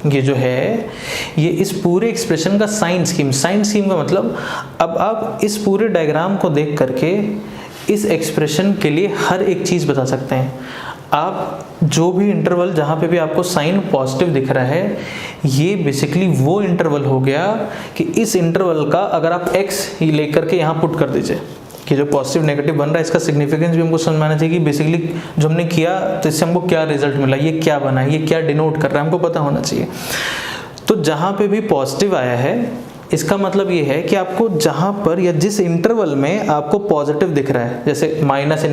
ये जो है ये इस पूरे एक्सप्रेशन का साइन स्कीम। साइन स्कीम का मतलब अब आप इस पूरे डायग्राम को देख करके इस एक्सप्रेशन के लिए हर एक चीज़ बता सकते हैं। आप जो भी इंटरवल जहाँ पे भी आपको साइन पॉजिटिव दिख रहा है ये बेसिकली वो इंटरवल हो गया कि इस इंटरवल का अगर आप x लेकर के यहाँ पुट कर दीजिए कि जो पॉजिटिव नेगेटिव बन रहा है इसका सिग्निफिकेंस भी हमको समझ में आना चाहिए कि बेसिकली जो हमने किया तो इससे हमको क्या रिजल्ट मिला, ये क्या बना है, ये क्या डिनोट कर रहा है, हमको पता होना चाहिए। तो जहाँ पे भी पॉजिटिव आया है इसका मतलब ये है कि आपको जहाँ पर या जिस इंटरवल में आपको पॉजिटिव दिख रहा है, जैसे -∞ से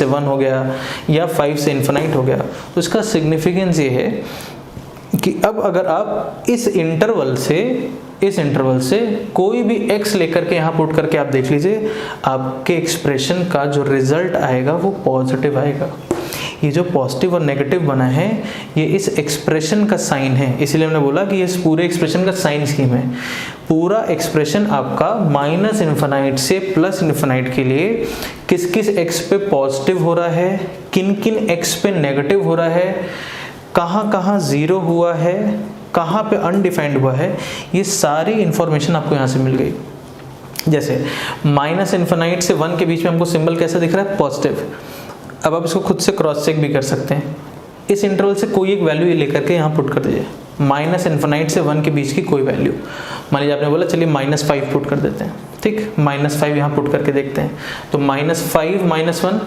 1 हो गया या 5 से ∞ हो गया, तो इसका सिग्निफिकेंस ये है कि अब अगर आप इस इंटरवल से कोई भी x लेकर के यहाँ पुट करके आप देख लीजिए, आपके एक्सप्रेशन का जो रिजल्ट आएगा वो पॉजिटिव आएगा। ये जो पॉजिटिव और नेगेटिव बना है ये इस एक्सप्रेशन का साइन है, इसीलिए हमने बोला कि इस पूरे एक्सप्रेशन का साइन स्कीम है। पूरा एक्सप्रेशन आपका -∞ से +∞ के लिए किस किस x पे पॉजिटिव हो रहा है, किन किन x पे नेगेटिव हो रहा है, कहाँ कहाँ 0 हुआ है, कहाँ पे अनडिफाइंड हुआ है, ये सारी इंफॉर्मेशन आपको यहाँ से मिल गई। जैसे -∞ से 1 के बीच में हमको सिंबल कैसा दिख रहा है, पॉजिटिव। अब आप इसको खुद से क्रॉस चेक भी कर सकते हैं। इस इंटरवल से कोई एक वैल्यू लेकर के यहाँ पुट कर दीजिए, -∞ से 1 के बीच की कोई वैल्यू। मान लीजिए आपने बोला चलिए -5 पुट कर देते हैं, ठीक, -5 यहाँ पुट करके देखते हैं। तो -5 -1,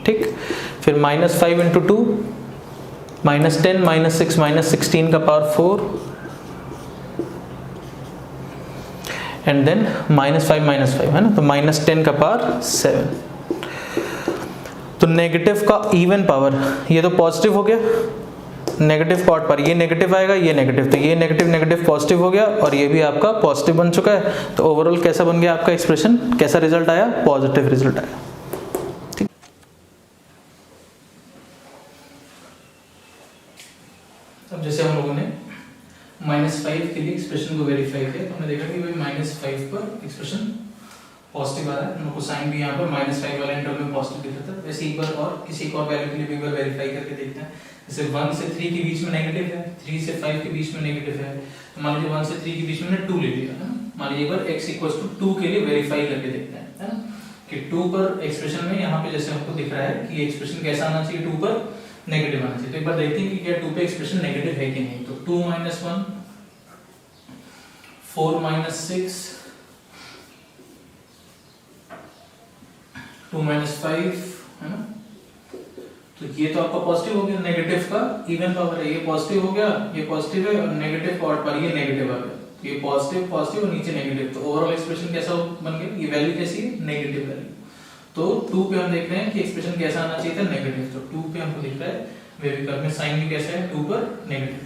ठीक, फिर -5 × 2 -10 -6 -16 का पावर 4 एंड देन -5 -5, है ना, तो -10 का पावर 7। तो नेगेटिव का इवन पावर, ये तो पॉजिटिव हो गया, नेगेटिव पार्ट पर ये नेगेटिव आएगा, ये नेगेटिव, तो ये नेगेटिव नेगेटिव पॉजिटिव हो गया और ये भी आपका पॉजिटिव बन चुका है। तो ओवरऑल कैसा बन गया आपका एक्सप्रेशन, कैसा रिजल्ट आया, पॉजिटिव रिजल्ट आया। ठीक, अब जैसे हम लोगों ने -5 के लिए एक्सप्रेशन को वेरीफाई किया तो हमने देखा कि भाई -5 पर एक्सप्रेशन पॉजिटिव आ रहा है, हमको साइन भी यहाँ पर -5 वाला इंटरवल में पॉजिटिव दिख रहा था। वैसे एक बार और किसी एक और वैल्यू के लिए भी एक बार वेरीफाई करके देखते हैं। जैसे 1 से 3 के बीच में नेगेटिव है, 3 से 5 के बीच में नेगेटिव है, तो मान लीजिए 1 से 3 के बीच में 2 ले लिया है ना। मान लीजिए एक बार x = 2 के लिए वेरीफाई करके देखते हैं, है ना, कि 2 पर एक्सप्रेशन में यहाँ पे जैसे हमको दिख रहा है कि एक्सप्रेशन कैसा आना चाहिए, 2 पर नेगेटिव आना चाहिए। तो एक बार देखते हैं कि क्या 2 पे एक्सप्रेशन नेगेटिव है कि नहीं। तो 2 - 1 4 - 6 2 - 5 है ना। तो ये तो आपका पॉजिटिव हो गया, नेगेटिव का इवन पावर है, ये पॉजिटिव हो गया, ये पॉजिटिव है और नेगेटिव पार्ट पर ये नेगेटिव आ गया, तो ये पॉजिटिव पॉजिटिव और नीचे नेगेटिव। तो ओवरऑल एक्सप्रेशन कैसा बन गया, ये वैल्यू कैसी है, नेगेटिव वैल्यू। तो 2 पे हम देख रहे हैं कि एक्सप्रेशन कैसा आना चाहिए था, नेगेटिव। तो 2 पे हमको दिख रहा है वेवी कर्व में साइन भी कैसा है, 2 पर नेगेटिव।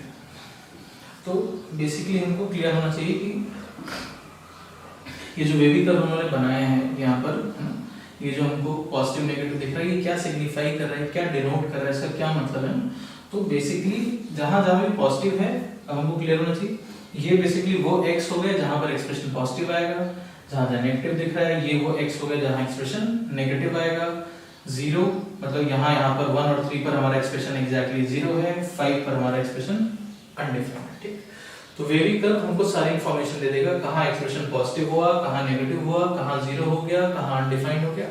तो बेसिकली हमको क्लियर होना चाहिए कि ये जो वेवी कर्व उन्होंने बनाया है यहाँ पर, ये जो हमको पॉजिटिव नेगेटिव दिख रहा है, ये क्या सिग्निफाई कर रहा है, क्या डिनोट कर रहा है, इसका क्या मतलब है। तो बेसिकली जहां जहां भी पॉजिटिव है, अब हमको क्लियर होना चाहिए, ये बेसिकली वो x हो गया जहां पर एक्सप्रेशन पॉजिटिव आएगा, जहां जहां नेगेटिव दिख रहा है ये वो x हो गया जहां एक्सप्रेशन नेगेटिव आएगा। 0 मतलब यहाँ पर 1 और 3 पर हमारा एक्सप्रेशन एग्जैक्टली 0 है, 5 पर हमारा एक्सप्रेशन अनडिफाइंड है। ठीक, तो वेवी कर्व हमको सारी इंफॉर्मेशन दे देगा, कहाँ एक्सप्रेशन पॉजिटिव हुआ, कहाँ नेगेटिव हुआ, कहाँ 0 हो गया, कहाँ अनडिफाइंड हो गया,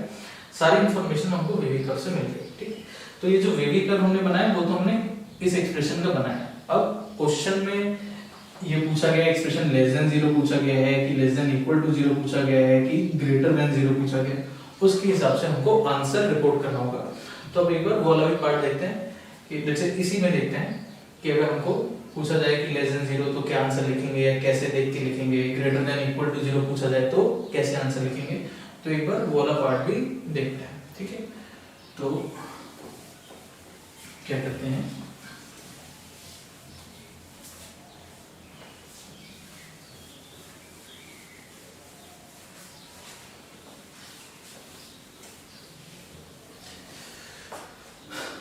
सारी इंफॉर्मेशन हमको वेवी कर्व से मिल गई। ठीक, तो ये जो वेवी कर्व हमने बनाया वो तो हमने इस एक्सप्रेशन का बनाया। अब क्वेश्चन में ये पूछा गया एक्सप्रेशन <0 पूछा गया है कि <0 पूछा गया है कि <0 पूछा गया है, उसके हिसाब से हमको आंसर रिपोर्ट करना होगा। तो अब एक बार वो वाला भी पार्ट देखते हैं कि जैसे इसी में देखते हैं कि अगर हमको पूछा जाए कि <0 तो क्या आंसर लिखेंगे या कैसे देख के लिखेंगे, <0 पूछा जाए तो कैसे आंसर लिखेंगे। तो एक बार वो वाला पार्ट भी देखते हैं। ठीक है, तो क्या करते हैं,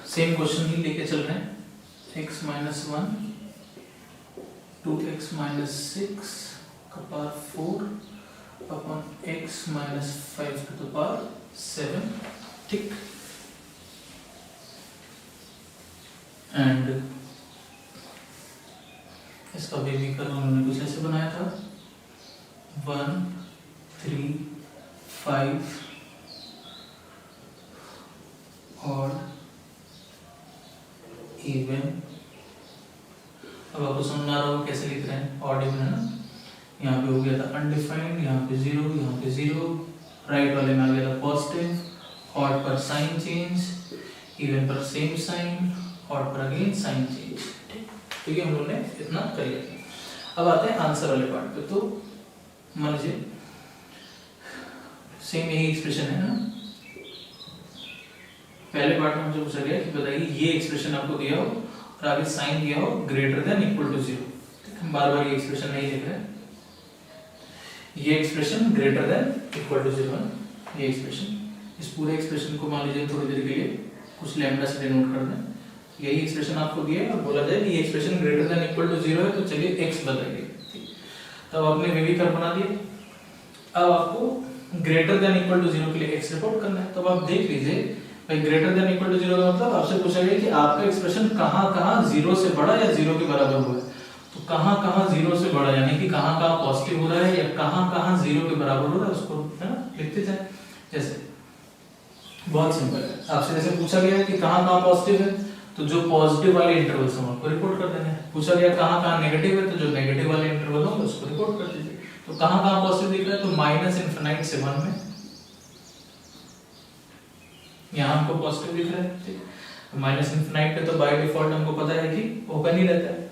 सेम क्वेश्चन ही लेके चल रहे हैं। x - 1 2x - 6 का पावर 4 अपॉन x - 5 का पावर 7। ठीक, एंड इसका वेवी कर्व उन्होंने कुछ ऐसे बनाया था 1 3 5 और इवन। अब आपको समझ आ रहा होगा कैसे लिख रहे हैं, ऑड इवन है ना। यहाँ पे हो गया था अनडिफाइंड, यहाँ पे 0, यहाँ पे 0, राइट वाले में आ गया था पॉजिटिव, ऑड पर साइन चेंज, इवन पर सेम साइन, ऑड पर अगेन साइन चेंज। ठीक, तो ये हम लोगों ने इतना कर लिया। अब आते हैं आंसर वाले पार्ट पे। तो मान लीजिए सेम यही एक्सप्रेशन है ना, पहले पार्ट में हमसे पूछा गया कि बताइए ये एक्सप्रेशन आपको दिया हो और आगे साइन दिया हो <0 = 0। हम बार बार ये एक्सप्रेशन नहीं लिख रहे, ये एक्सप्रेशन <0 = 0, ये एक्सप्रेशन, इस पूरे एक्सप्रेशन को मान लीजिए थोड़ी देर के लिए कुछ लैम्डा से डिनोट कर दें। यही एक्सप्रेशन आपको दिया है और बोला जाए कि ये एक्सप्रेशन <0 = 0 है, तो चलिए x बताइए। तब आपने वेवी कर्व बना दिया। अब आपको <0 = 0 के लिए x रिपोर्ट करना है। तब आप देख लीजिए भाई <0 = 0 का मतलब आपसे पूछा गया कि आपका एक्सप्रेशन कहाँ 0 से बड़ा या 0 के बराबर हुआ है। तो कहाँ 0 से बड़ा यानी कि कहाँ पॉजिटिव हो रहा है या कहाँ 0 के बराबर हो रहा है, उसको है ना लिखते जाए। जैसे बहुत सिंपल है, आपसे जैसे पूछा गया कि कहाँ पॉजिटिव है, तो जो पॉजिटिव वाले इंटरवल से आपको रिपोर्ट कर देना है। पूछा गया कहाँ नेगेटिव है, तो जो नेगेटिव वाले इंटरवल होंगे उसको रिपोर्ट कर दीजिए। तो कहाँ पॉजिटिव दिख रहा है, तो -∞ से 1 में, यहाँ हमको पॉजिटिव दिख रहा है। ठीक, -∞ पे तो बाय डिफॉल्ट हमको पता है कि ओपन ही रहता है।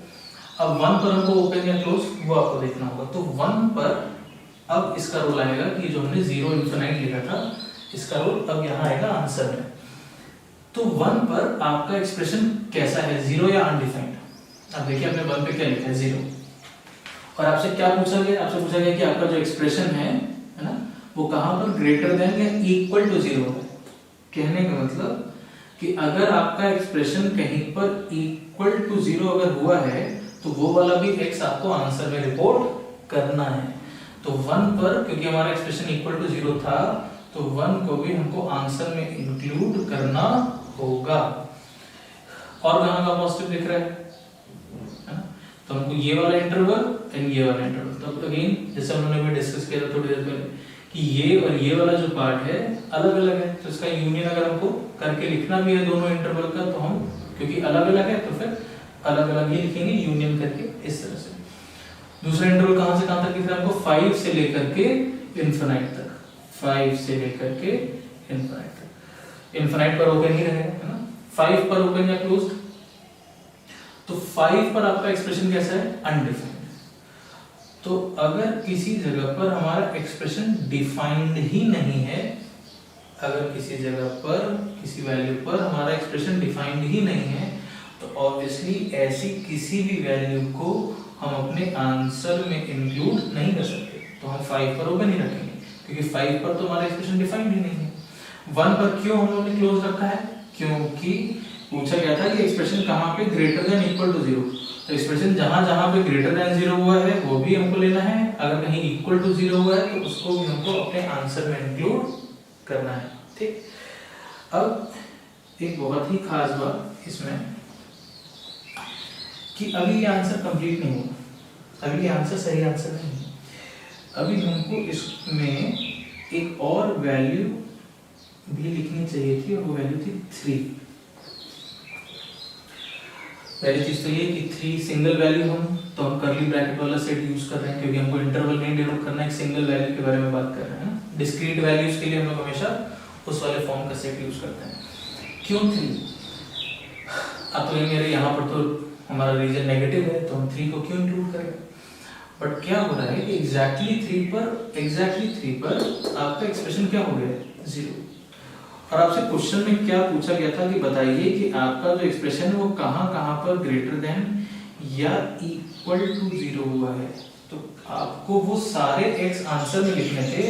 अब 1 पर हमको ओपन या क्लोज वो आपको देखना होगा। तो 1 पर अब इसका रोल आएगा कि जो हमने 0 ∞ लिखा था, इसका रोल अब यहाँ आएगा आंसर में। तो 1 पर आपका एक्सप्रेशन कैसा है, जीरो या अनडिफाइंड? अब देखिए आपने 1 पे क्या लिखा है, जीरो। और आपसे क्या पूछा गया, आपसे पूछा गया कि आपका जो एक्सप्रेशन है ना, वो कहां पर ग्रेटर देन या इक्वल टू जीरो है। कहने का मतलब कि अगर आपका एक्सप्रेशन कहीं पर इक्वल टू जीरो अगर हुआ है तो वो वाला भी एक्स आपको आंसर में रिपोर्ट करना है। तो 1 पर क्योंकि हमारा एक्सप्रेशन इक्वल टू जीरो था तो 1 को भी हमको आंसर में इंक्लूड करना होगा। और कहां का पॉजिटिव दिख रहा है ना, तो हमको ये वाला इंटरवल एंड ये वाला इंटरवल। तो अगेन जैसे हम लोगों ने भी डिस्कस किया था थोड़ी देर पहले कि ये और ये वाला जो पार्ट है अलग अलग है, तो इसका यूनियन अगर हमको करके लिखना भी है दोनों इंटरवल का तो हम क्योंकि अलग अलग है तो फिर अलग अलग ही लिखेंगे यूनियन करके इस तरह से। दूसरा इंटरवल कहां से कहां तक लिख रहा है हमको, 5 से लेकर के इनफिनाइट तक, 5 से लेकर के इनफिनाइट तक। इनफिनाइट पर ओपन ही रहेगा है ना, 5 पर ओपन या क्लोज्ड। तो 5 पर आपका एक्सप्रेशन कैसा है, अनडिफाइंड। तो अगर किसी जगह पर हमारा एक्सप्रेशन डिफाइंड ही नहीं है, अगर किसी जगह पर किसी वैल्यू पर हमारा एक्सप्रेशन डिफाइंड ही नहीं है तो ऑब्वियसली ऐसी किसी भी वैल्यू को हम अपने आंसर में इंक्लूड नहीं कर सकते। तो हम 5 पर ओपन ही रखेंगे क्योंकि 5 पर तो हमारा एक्सप्रेशन डिफाइंड ही नहीं है। 1 पर क्यों हम लोगों ने क्लोज रखा है, क्योंकि पूछा गया था कि एक्सप्रेशन कहां पे greater than equal to zero. तो एक्सप्रेशन जहां जहां पे ग्रेटर देन जीरो हुआ है वो भी हमको लेना है, अगर कहीं इक्वल टू जीरो हुआ है तो उसको भी हमको अपने आंसर में इंक्लूड करना है। ठीक, अब एक बहुत ही खास बात इसमें कि अभी ये आंसर कंप्लीट नहीं हुआ, अभी ये आंसर सही आंसर नहीं है। अभी हमको इसमें एक और वैल्यू भी लिखनी चाहिए थी और वो वैल्यू थी 3। पहली चीज तो ये कि 3 सिंगल वैल्यू तो हम कर्ली ब्रैकेट वाला सेट यूज कर रहे हैं क्योंकि हमको इंटरवल नहीं डिनोट करना है, एक सिंगल वैल्यू के बारे में बात कर रहे हैं ना। डिस्क्रीट वैल्यूज के लिए हम लोग हमेशा उस वाले फॉर्म का सेट यूज करते हैं। क्यों 3? अब तो ये मेरे यहाँ पर तो हमारा रीजन नेगेटिव है तो हम 3 को क्यों इंक्लूड करें। बट क्या हो रहा है कि एग्जैक्टली 3 पर आपका एक्सप्रेशन क्या हो गया, 0। और आपसे क्वेश्चन में क्या पूछा गया था कि बताइए कि आपका जो एक्सप्रेशन है वो कहां कहां पर ग्रेटर देन या इक्वल टू 0 हुआ है। तो आपको वो सारे x आंसर में लिखने थे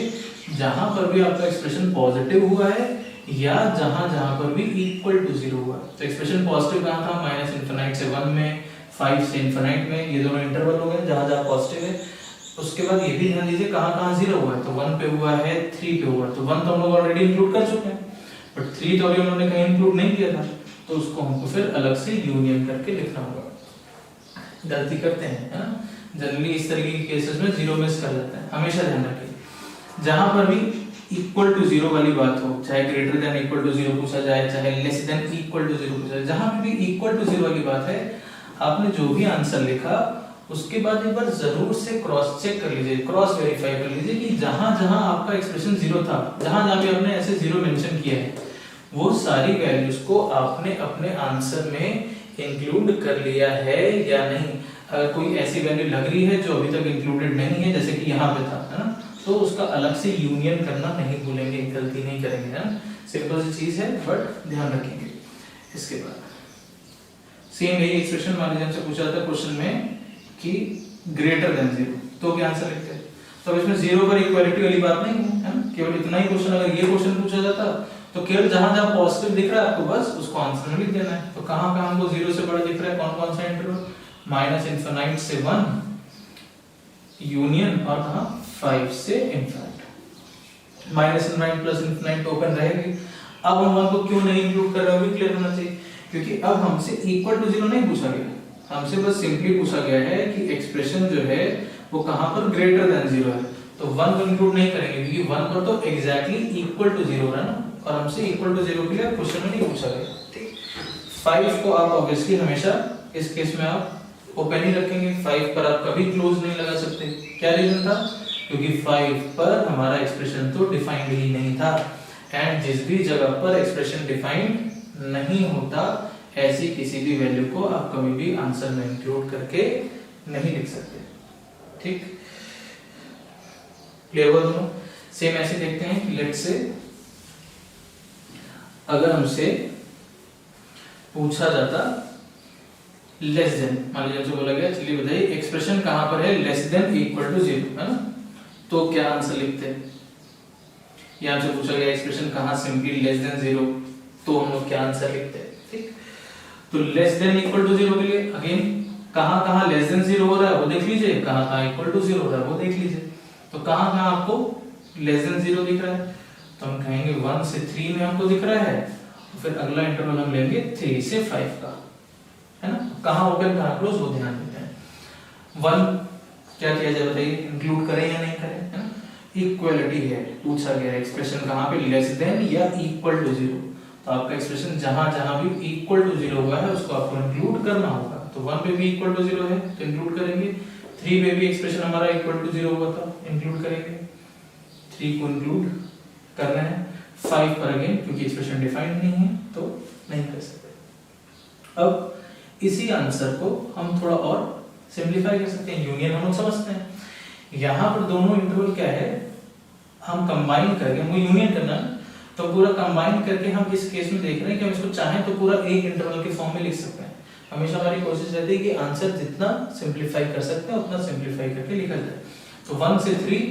जहां पर भी आपका एक्सप्रेशन पॉजिटिव हुआ है या जहां जहां पर भी इक्वल टू 0 हुआ है। तो एक्सप्रेशन पॉजिटिव कहां था, माइनस इनफिनाइट से 1 में, 5 से इनफिनाइट में, ये दोनों इंटरवल हो गए जहां जहां पॉजिटिव है। उसके बाद ये भी ध्यान दीजिए कहां कहां 0 हुआ है, तो 1 पे हुआ है, 3 पे हुआ है। तो 1 तो हम लोग ऑलरेडी इंक्लूड कर चुके हैं बट 3 तो अभी उन्होंने कहीं इंक्लूड नहीं किया था तो उसको हमको फिर अलग से यूनियन करके लिखना होगा। गलती करते हैं है ना, जनरली इस तरीके के केसेस में 0 मिस कर जाते हैं। हमेशा ध्यान रखिए जहां पर भी इक्वल टू 0 वाली बात हो, चाहे ग्रेटर देन इक्वल टू 0 पूछा जाए चाहे लेस देन इक्वल टू 0 पूछा जाए, जहां पे भी इक्वल टू 0 वाली बात है आपने जो भी आंसर लिखा उसके बाद एक बार जरूर से क्रॉस चेक कर लीजिए, क्रॉस वेरीफाई कर लीजिए कि जहां जहां आपका एक्सप्रेशन 0 था, जहां जहां भी आपने ऐसे 0 मेंशन किया है वो सारी वैल्यूज को आपने अपने आंसर में इंक्लूड कर लिया है या नहीं। अगर कोई ऐसी वैल्यू लग रही है जो अभी तक इंक्लूडेड नहीं है जैसे कि यहाँ पे था है ना, तो उसका अलग से यूनियन करना नहीं भूलेंगे, गलती नहीं करेंगे है ना। सिंपल सी चीज है बट ध्यान रखेंगे। इसके बाद सेम यही एक्सप्रेशन मान लीजिए हमसे पूछा था क्वेश्चन में कि ग्रेटर देन 0 तो क्या आंसर लिखते हैं। तो इसमें 0 पर इक्वालिटी वाली बात नहीं है ना, केवल इतना ही क्वेश्चन। अगर ये क्वेश्चन पूछा जाता तो केवल जहां जहां पॉजिटिव दिख रहा है आपको बस उसको आंसर में लिख देना है। तो कहां कहां हमको 0 से बड़ा दिख रहा है, कौन कौन सा इंटरवल, माइनस इनफिनाइट से 1 यूनियन और कहां 5 से infinite. Minus infinite plus infinite open रहेगी। अब हम 1 को क्यों नहीं इंक्लूड कर रहे हैं क्लियर होना चाहिए क्योंकि अब हमसे इक्वल टू 0 नहीं पूछा गया, हमसे बस सिंपली पूछा गया है कि एक्सप्रेशन जो है वो कहां पर ग्रेटर देन 0 है। तो 1 को इंक्लूड नहीं करेंगे क्योंकि 1 पर तो एग्जैक्टली इक्वल टू 0 हो रहा है ना और हमसे इक्वल टू 0 के लिए क्वेश्चन में नहीं पूछा गया। ठीक, 5 को आप ऑब्वियसली हमेशा इस केस में आप ओपन ही रखेंगे, 5 पर आप कभी क्लोज नहीं लगा सकते। क्या रीजन था, क्योंकि 5 पर हमारा एक्सप्रेशन तो डिफाइंड ही नहीं था एंड जिस भी जगह पर एक्सप्रेशन डिफाइंड नहीं होता ऐसी किसी भी वैल्यू को आप कभी भी आंसर में इंक्लूड करके नहीं लिख सकते। ठीक, क्लियर हुआ दोनों। सेम ऐसे देखते हैं कि लेट्स से अगर हमसे पूछा जाता लेस देन, मान लीजिए हमसे बोला गया चलिए बताइए एक्सप्रेशन कहां पर है लेस देन इक्वल टू 0, है ना, तो क्या आंसर लिखते हैं। यहां से पूछा गया एक्सप्रेशन कहां सिंपली लेस देन 0, तो हम लोग क्या आंसर लिखते हैं। ठीक, तो लेस देन इक्वल टू 0 के लिए अगेन कहां कहां लेस देन 0 हो रहा है वो देख लीजिए, कहां कहां इक्वल टू 0 हो रहा है वो देख लीजिए। तो कहां कहां आपको लेस देन 0 दिख रहा है, तो हम कहेंगे 1 से 3 में हमको दिख रहा है, फिर अगला इंटरवल हम लेंगे 3 से 5 का, है ना। कहां ओपन कहां क्लोज वो ध्यान देते हैं। 1 क्या किया जाए बताइए, इंक्लूड करें या नहीं करें, है ना। इक्वलिटी है, पूछा गया एक्सप्रेशन कहां पे लेस देन या इक्वल टू 0, तो आपका एक्सप्रेशन जहां जहां भी इक्वल टू 0 हुआ है उसको आपको इंक्लूड करना होगा। तो 1 पे भी इक्वल टू 0 है तो इंक्लूड करेंगे, 3 पे भी एक्सप्रेशन हमारा इक्वल टू 0 हुआ था, इंक्लूड करेंगे, 3 को इंक्लूड कर रहे हैं। 5 पर अगेन क्योंकि एक्सप्रेशन डिफाइंड नहीं है तो नहीं कर सकते। अब इसी आंसर को हम थोड़ा और सिंपलीफाई कर सकते हैं, यूनियन हम लोग समझते हैं। यहाँ पर दोनों इंटरवल क्या है, हम कंबाइन करके, हमको यूनियन करना है तो पूरा कंबाइन करके हम इस केस में देख रहे हैं कि हम इसको चाहें तो पूरा एक इंटरवल के फॉर्म में लिख सकते हैं। हमेशा हमारी कोशिश रहती है कि आंसर जितना सिंपलीफाई कर सकते हैं उतना सिंपलीफाई करके लिखा जाए। तो 1 से 3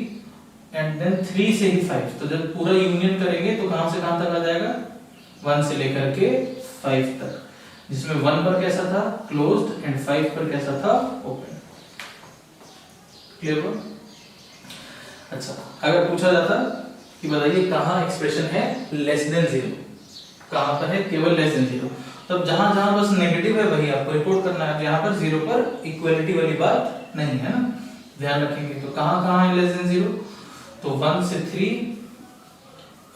एंड देन 3 से ही 5, तो जब पूरा यूनियन करेंगे तो कहां से कहां तक आ जाएगा, 1 से लेकर के 5 तक, जिसमें 1 पर कैसा था क्लोज्ड एंड 5 पर कैसा था ओपन। क्लियर हुआ। अच्छा, अगर पूछा जाता कि बताइए कहां एक्सप्रेशन है लेस देन 0, कहां पर है केवल लेस देन 0, तब जहां जहां बस नेगेटिव है वही आपको रिपोर्ट करना है, यहां पर 0 पर इक्वलिटी वाली बात नहीं है ना, ध्यान रखेंगे। तो कहां कहां है लेस देन 0, तो 1 से 3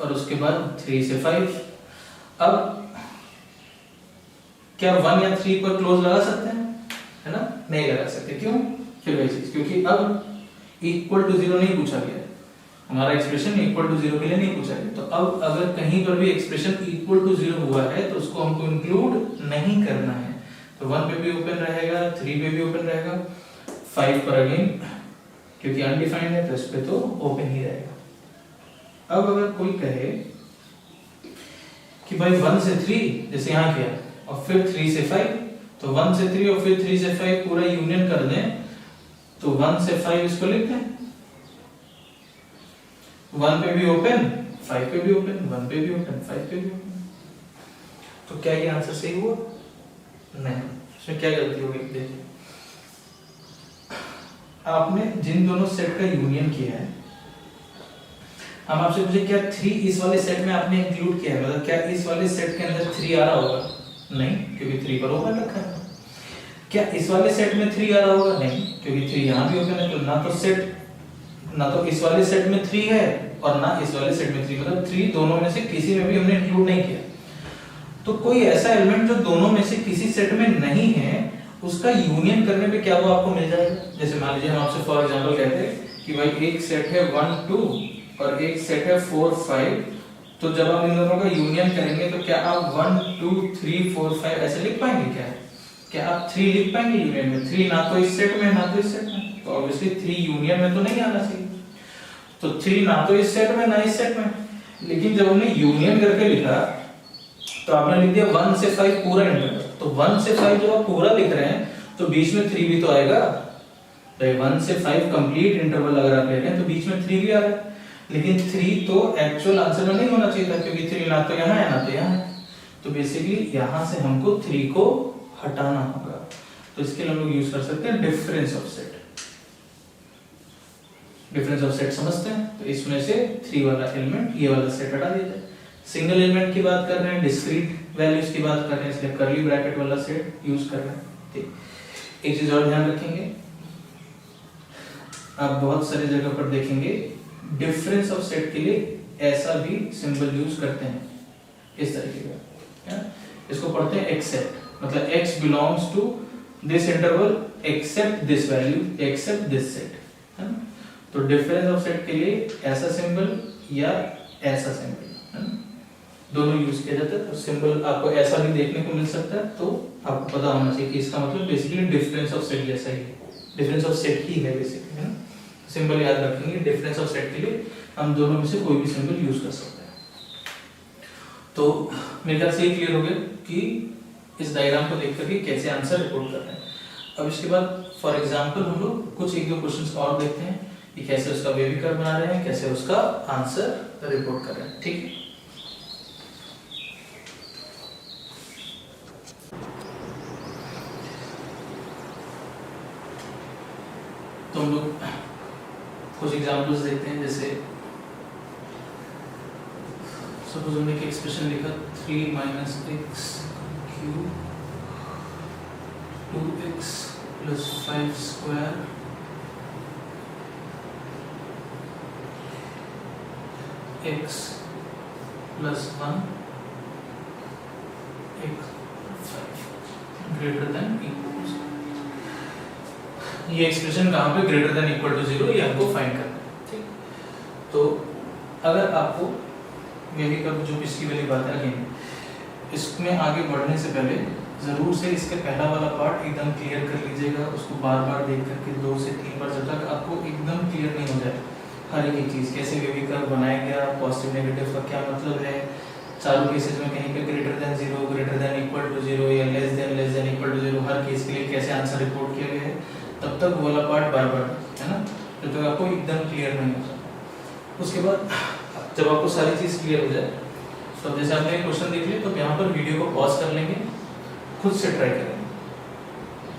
और उसके बाद 3 से 5। अब क्या 1 या 3 पर क्लोज लगा सकते हैं, है ना, नहीं लगा सकते, क्यों, फिर वही चीज, क्योंकि अब इक्वल टू 0 नहीं पूछा गया, हमारा एक्सप्रेशन इक्वल टू 0 के लिए नहीं पूछा गया। तो अब अगर कहीं पर भी एक्सप्रेशन इक्वल टू 0 हुआ है तो उसको हमको इंक्लूड नहीं करना है। तो 1 पे भी ओपन रहेगा, 3 पे भी ओपन रहेगा, 5 पर अगेन क्योंकि अनडिफाइंड है तो इस पे तो ओपन ही रहेगा। अब अगर कोई कहे कि भाई 1 से 3 जैसे यहाँ किया और फिर 3 से 5, तो 1 से 3 और फिर 3 से 5 पूरा यूनियन कर दें, तो 1 से 5 इसको लिख दें, 1 पे भी ओपन 5 पे भी ओपन, 1 पे भी ओपन 5 पे भी ओपन। तो क्या ये आंसर सही हुआ, नहीं, इसमें क्या गलती होगी देखिए। आपने जिन दोनों सेट का यूनियन किया है, हम आपसे पूछे क्या 3 इस वाले सेट में आपने इंक्लूड किया है, मतलब क्या इस वाले सेट के अंदर 3 आ रहा होगा, नहीं, क्योंकि 3 पर ओपन रखा है। क्या इस वाले सेट में 3 आ रहा होगा, नहीं, क्योंकि 3 यहाँ भी ओपन है, तो ना तो इस वाले सेट में 3 है और ना इस वाले सेट में 3, मतलब 3 दोनों में से किसी में भी हमने इंक्लूड नहीं किया। तो कोई ऐसा एलिमेंट जो दोनों में से किसी सेट में नहीं है उसका यूनियन करने पे क्या वो आपको मिल जाएगा। जैसे मान लीजिए हम आपसे फॉर एग्जांपल कहते हैं कि भाई एक सेट है 1 2 और एक सेट है 4 5, तो जब आप इन दोनों का यूनियन करेंगे तो क्या आप 1 2 3 4 5 ऐसे लिख पाएंगे, क्या आप 3 लिख पाएंगे यूनियन में, 3 ना तो इस सेट में ना तो इस सेट में, तो ऑब्वियसली 3 यूनियन में तो नहीं आना चाहिए। तो 3 ना तो इस सेट में ना इस सेट में, लेकिन जब हमने यूनियन करके लिखा तो आपने लिख दिया 1 से 5 पूरा इंटरवल। तो 1 से 5 जब आप पूरा लिख रहे हैं तो बीच में 3 भी तो आएगा, तो 1 से 5 कंप्लीट इंटरवल अगर आप ले रहे हैं तो बीच में 3 भी आ रहा है, लेकिन 3 तो एक्चुअल आंसर में नहीं होना चाहिए था क्योंकि 3 ना तो यहाँ है ना तो यहाँ है। तो बेसिकली यहाँ से हमको 3 को हटाना होगा, तो इसके लिए हम लोग यूज कर सकते हैं difference of set. Difference of set समझते हैं, तो इसमें से 3 वाला एलिमेंट ये वाला सेट हटा दिया जाए। सिंगल एलिमेंट की बात कर रहे हैं, डिस्क्रीट वैल्यूज की बात कर रहे हैं, इसलिए कर्ली ब्रैकेट वाला सेट यूज कर रहे हैं। ठीक, एक चीज और ध्यान रखेंगे, आप बहुत सारी जगह पर देखेंगे डिफरेंस ऑफ सेट के लिए ऐसा भी सिंबल यूज करते हैं, इस तरीके का, इसको पढ़ते हैं एक्सेप्ट, मतलब x belongs to this interval except this value except this set, है ना। तो डिफरेंस ऑफ सेट के लिए ऐसा सिंबल या ऐसा सिंबल, है ना, दोनों यूज किया जाता है। तो सिंबल आपको ऐसा भी देखने को मिल सकता है, तो आपको पता होना चाहिए कि इसका मतलब बेसिकली डिफरेंस ऑफ सेट जैसा ही है, डिफरेंस ऑफ सेट ही है बेसिकली, है ना। सिंबल याद रखेंगे, डिफरेंस ऑफ सेट के लिए हम दोनों में से कोई भी सिंबल यूज कर सकते हैं। तो मेरे ख्याल से ये क्लियर हो गया कि इस डायग्राम को देख करके कैसे आंसर रिपोर्ट कर रहे हैं। अब इसके बाद फॉर एग्जांपल हम लोग कुछ एक दो क्वेश्चंस और देखते हैं कि कैसे उसका वेवी कर्व बना रहे हैं, कैसे उसका आंसर रिपोर्ट कर रहे हैं। ठीक है, तो हम लोग कुछ एग्जांपल्स देखते हैं। जैसे सपोज हमने एक एक्सप्रेशन लिखा 3 minus x cube 2x plus 5 square x plus 1 x 5 greater than equal. ये एक्सप्रेशन कहाँ पे ग्रेटर देन इक्वल टू 0 ये हमको फाइंड करना है। ठीक, तो अगर आपको वेवी कर्व जो इसकी वाली बात है, अगेन इसमें आगे बढ़ने से पहले ज़रूर से इसके पहला वाला पार्ट एकदम क्लियर कर लीजिएगा। उसको बार बार देख करके 2 से 3 बार, जब तक आपको एकदम क्लियर नहीं हो जाए हर एक चीज़, कैसे वेवी कर्व बनाया गया, पॉजिटिव नेगेटिव का क्या मतलब है, चारों केसेस में कहीं पे greater than 0, greater than equal to 0 या लेस देन इक्वल टू 0, हर केस के लिए कैसे आंसर रिपोर्ट किया गया है, तब तक वो वाला पार्ट बार बार, है ना, जब तक आपको एकदम क्लियर नहीं हो जाता। उसके बाद जब आपको सारी चीज़ क्लियर हो जाए, तो जैसे आपने क्वेश्चन देख लिया, तो यहाँ पर वीडियो को पॉज कर लेंगे, खुद से ट्राई करेंगे।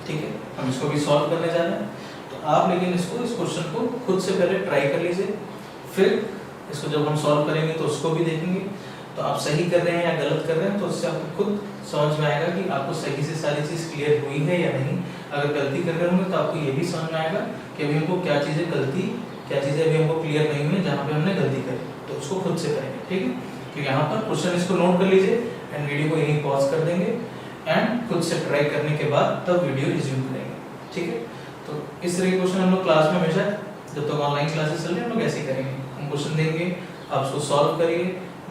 ठीक है, हम इसको भी सॉल्व करने जा रहे हैं, तो आप लेकिन इस क्वेश्चन को खुद से पहले ट्राई कर लीजिए, फिर इसको जब हम सॉल्व करेंगे तो उसको भी देखेंगे, तो आप सही कर रहे हैं या गलत कर रहे हैं, तो उससे आपको खुद समझ में आएगा कि आपको सही से सारी चीज़ क्लियर हुई है या नहीं। अगर गलती कर रहे होंगे तो आपको ये भी समझ में आएगा कि अभी हमको क्या चीज़ें अभी हमको क्लियर नहीं हुई, जहाँ पे हमने गलती करी, तो उसको खुद से करेंगे। ठीक है, तो यहाँ पर क्वेश्चन इसको नोट कर लीजिए एंड वीडियो को यहीं पॉज कर देंगे एंड खुद से ट्राई करने के बाद तब वीडियो रिज्यूम करेंगे। ठीक है, तो इस तरह के क्वेश्चन हम लोग क्लास में हमेशा जब तक ऑनलाइन क्लासेस चल रही है हम लोग ऐसे ही करेंगे। हम क्वेश्चन देंगे, आप उसको सॉल्व करिए,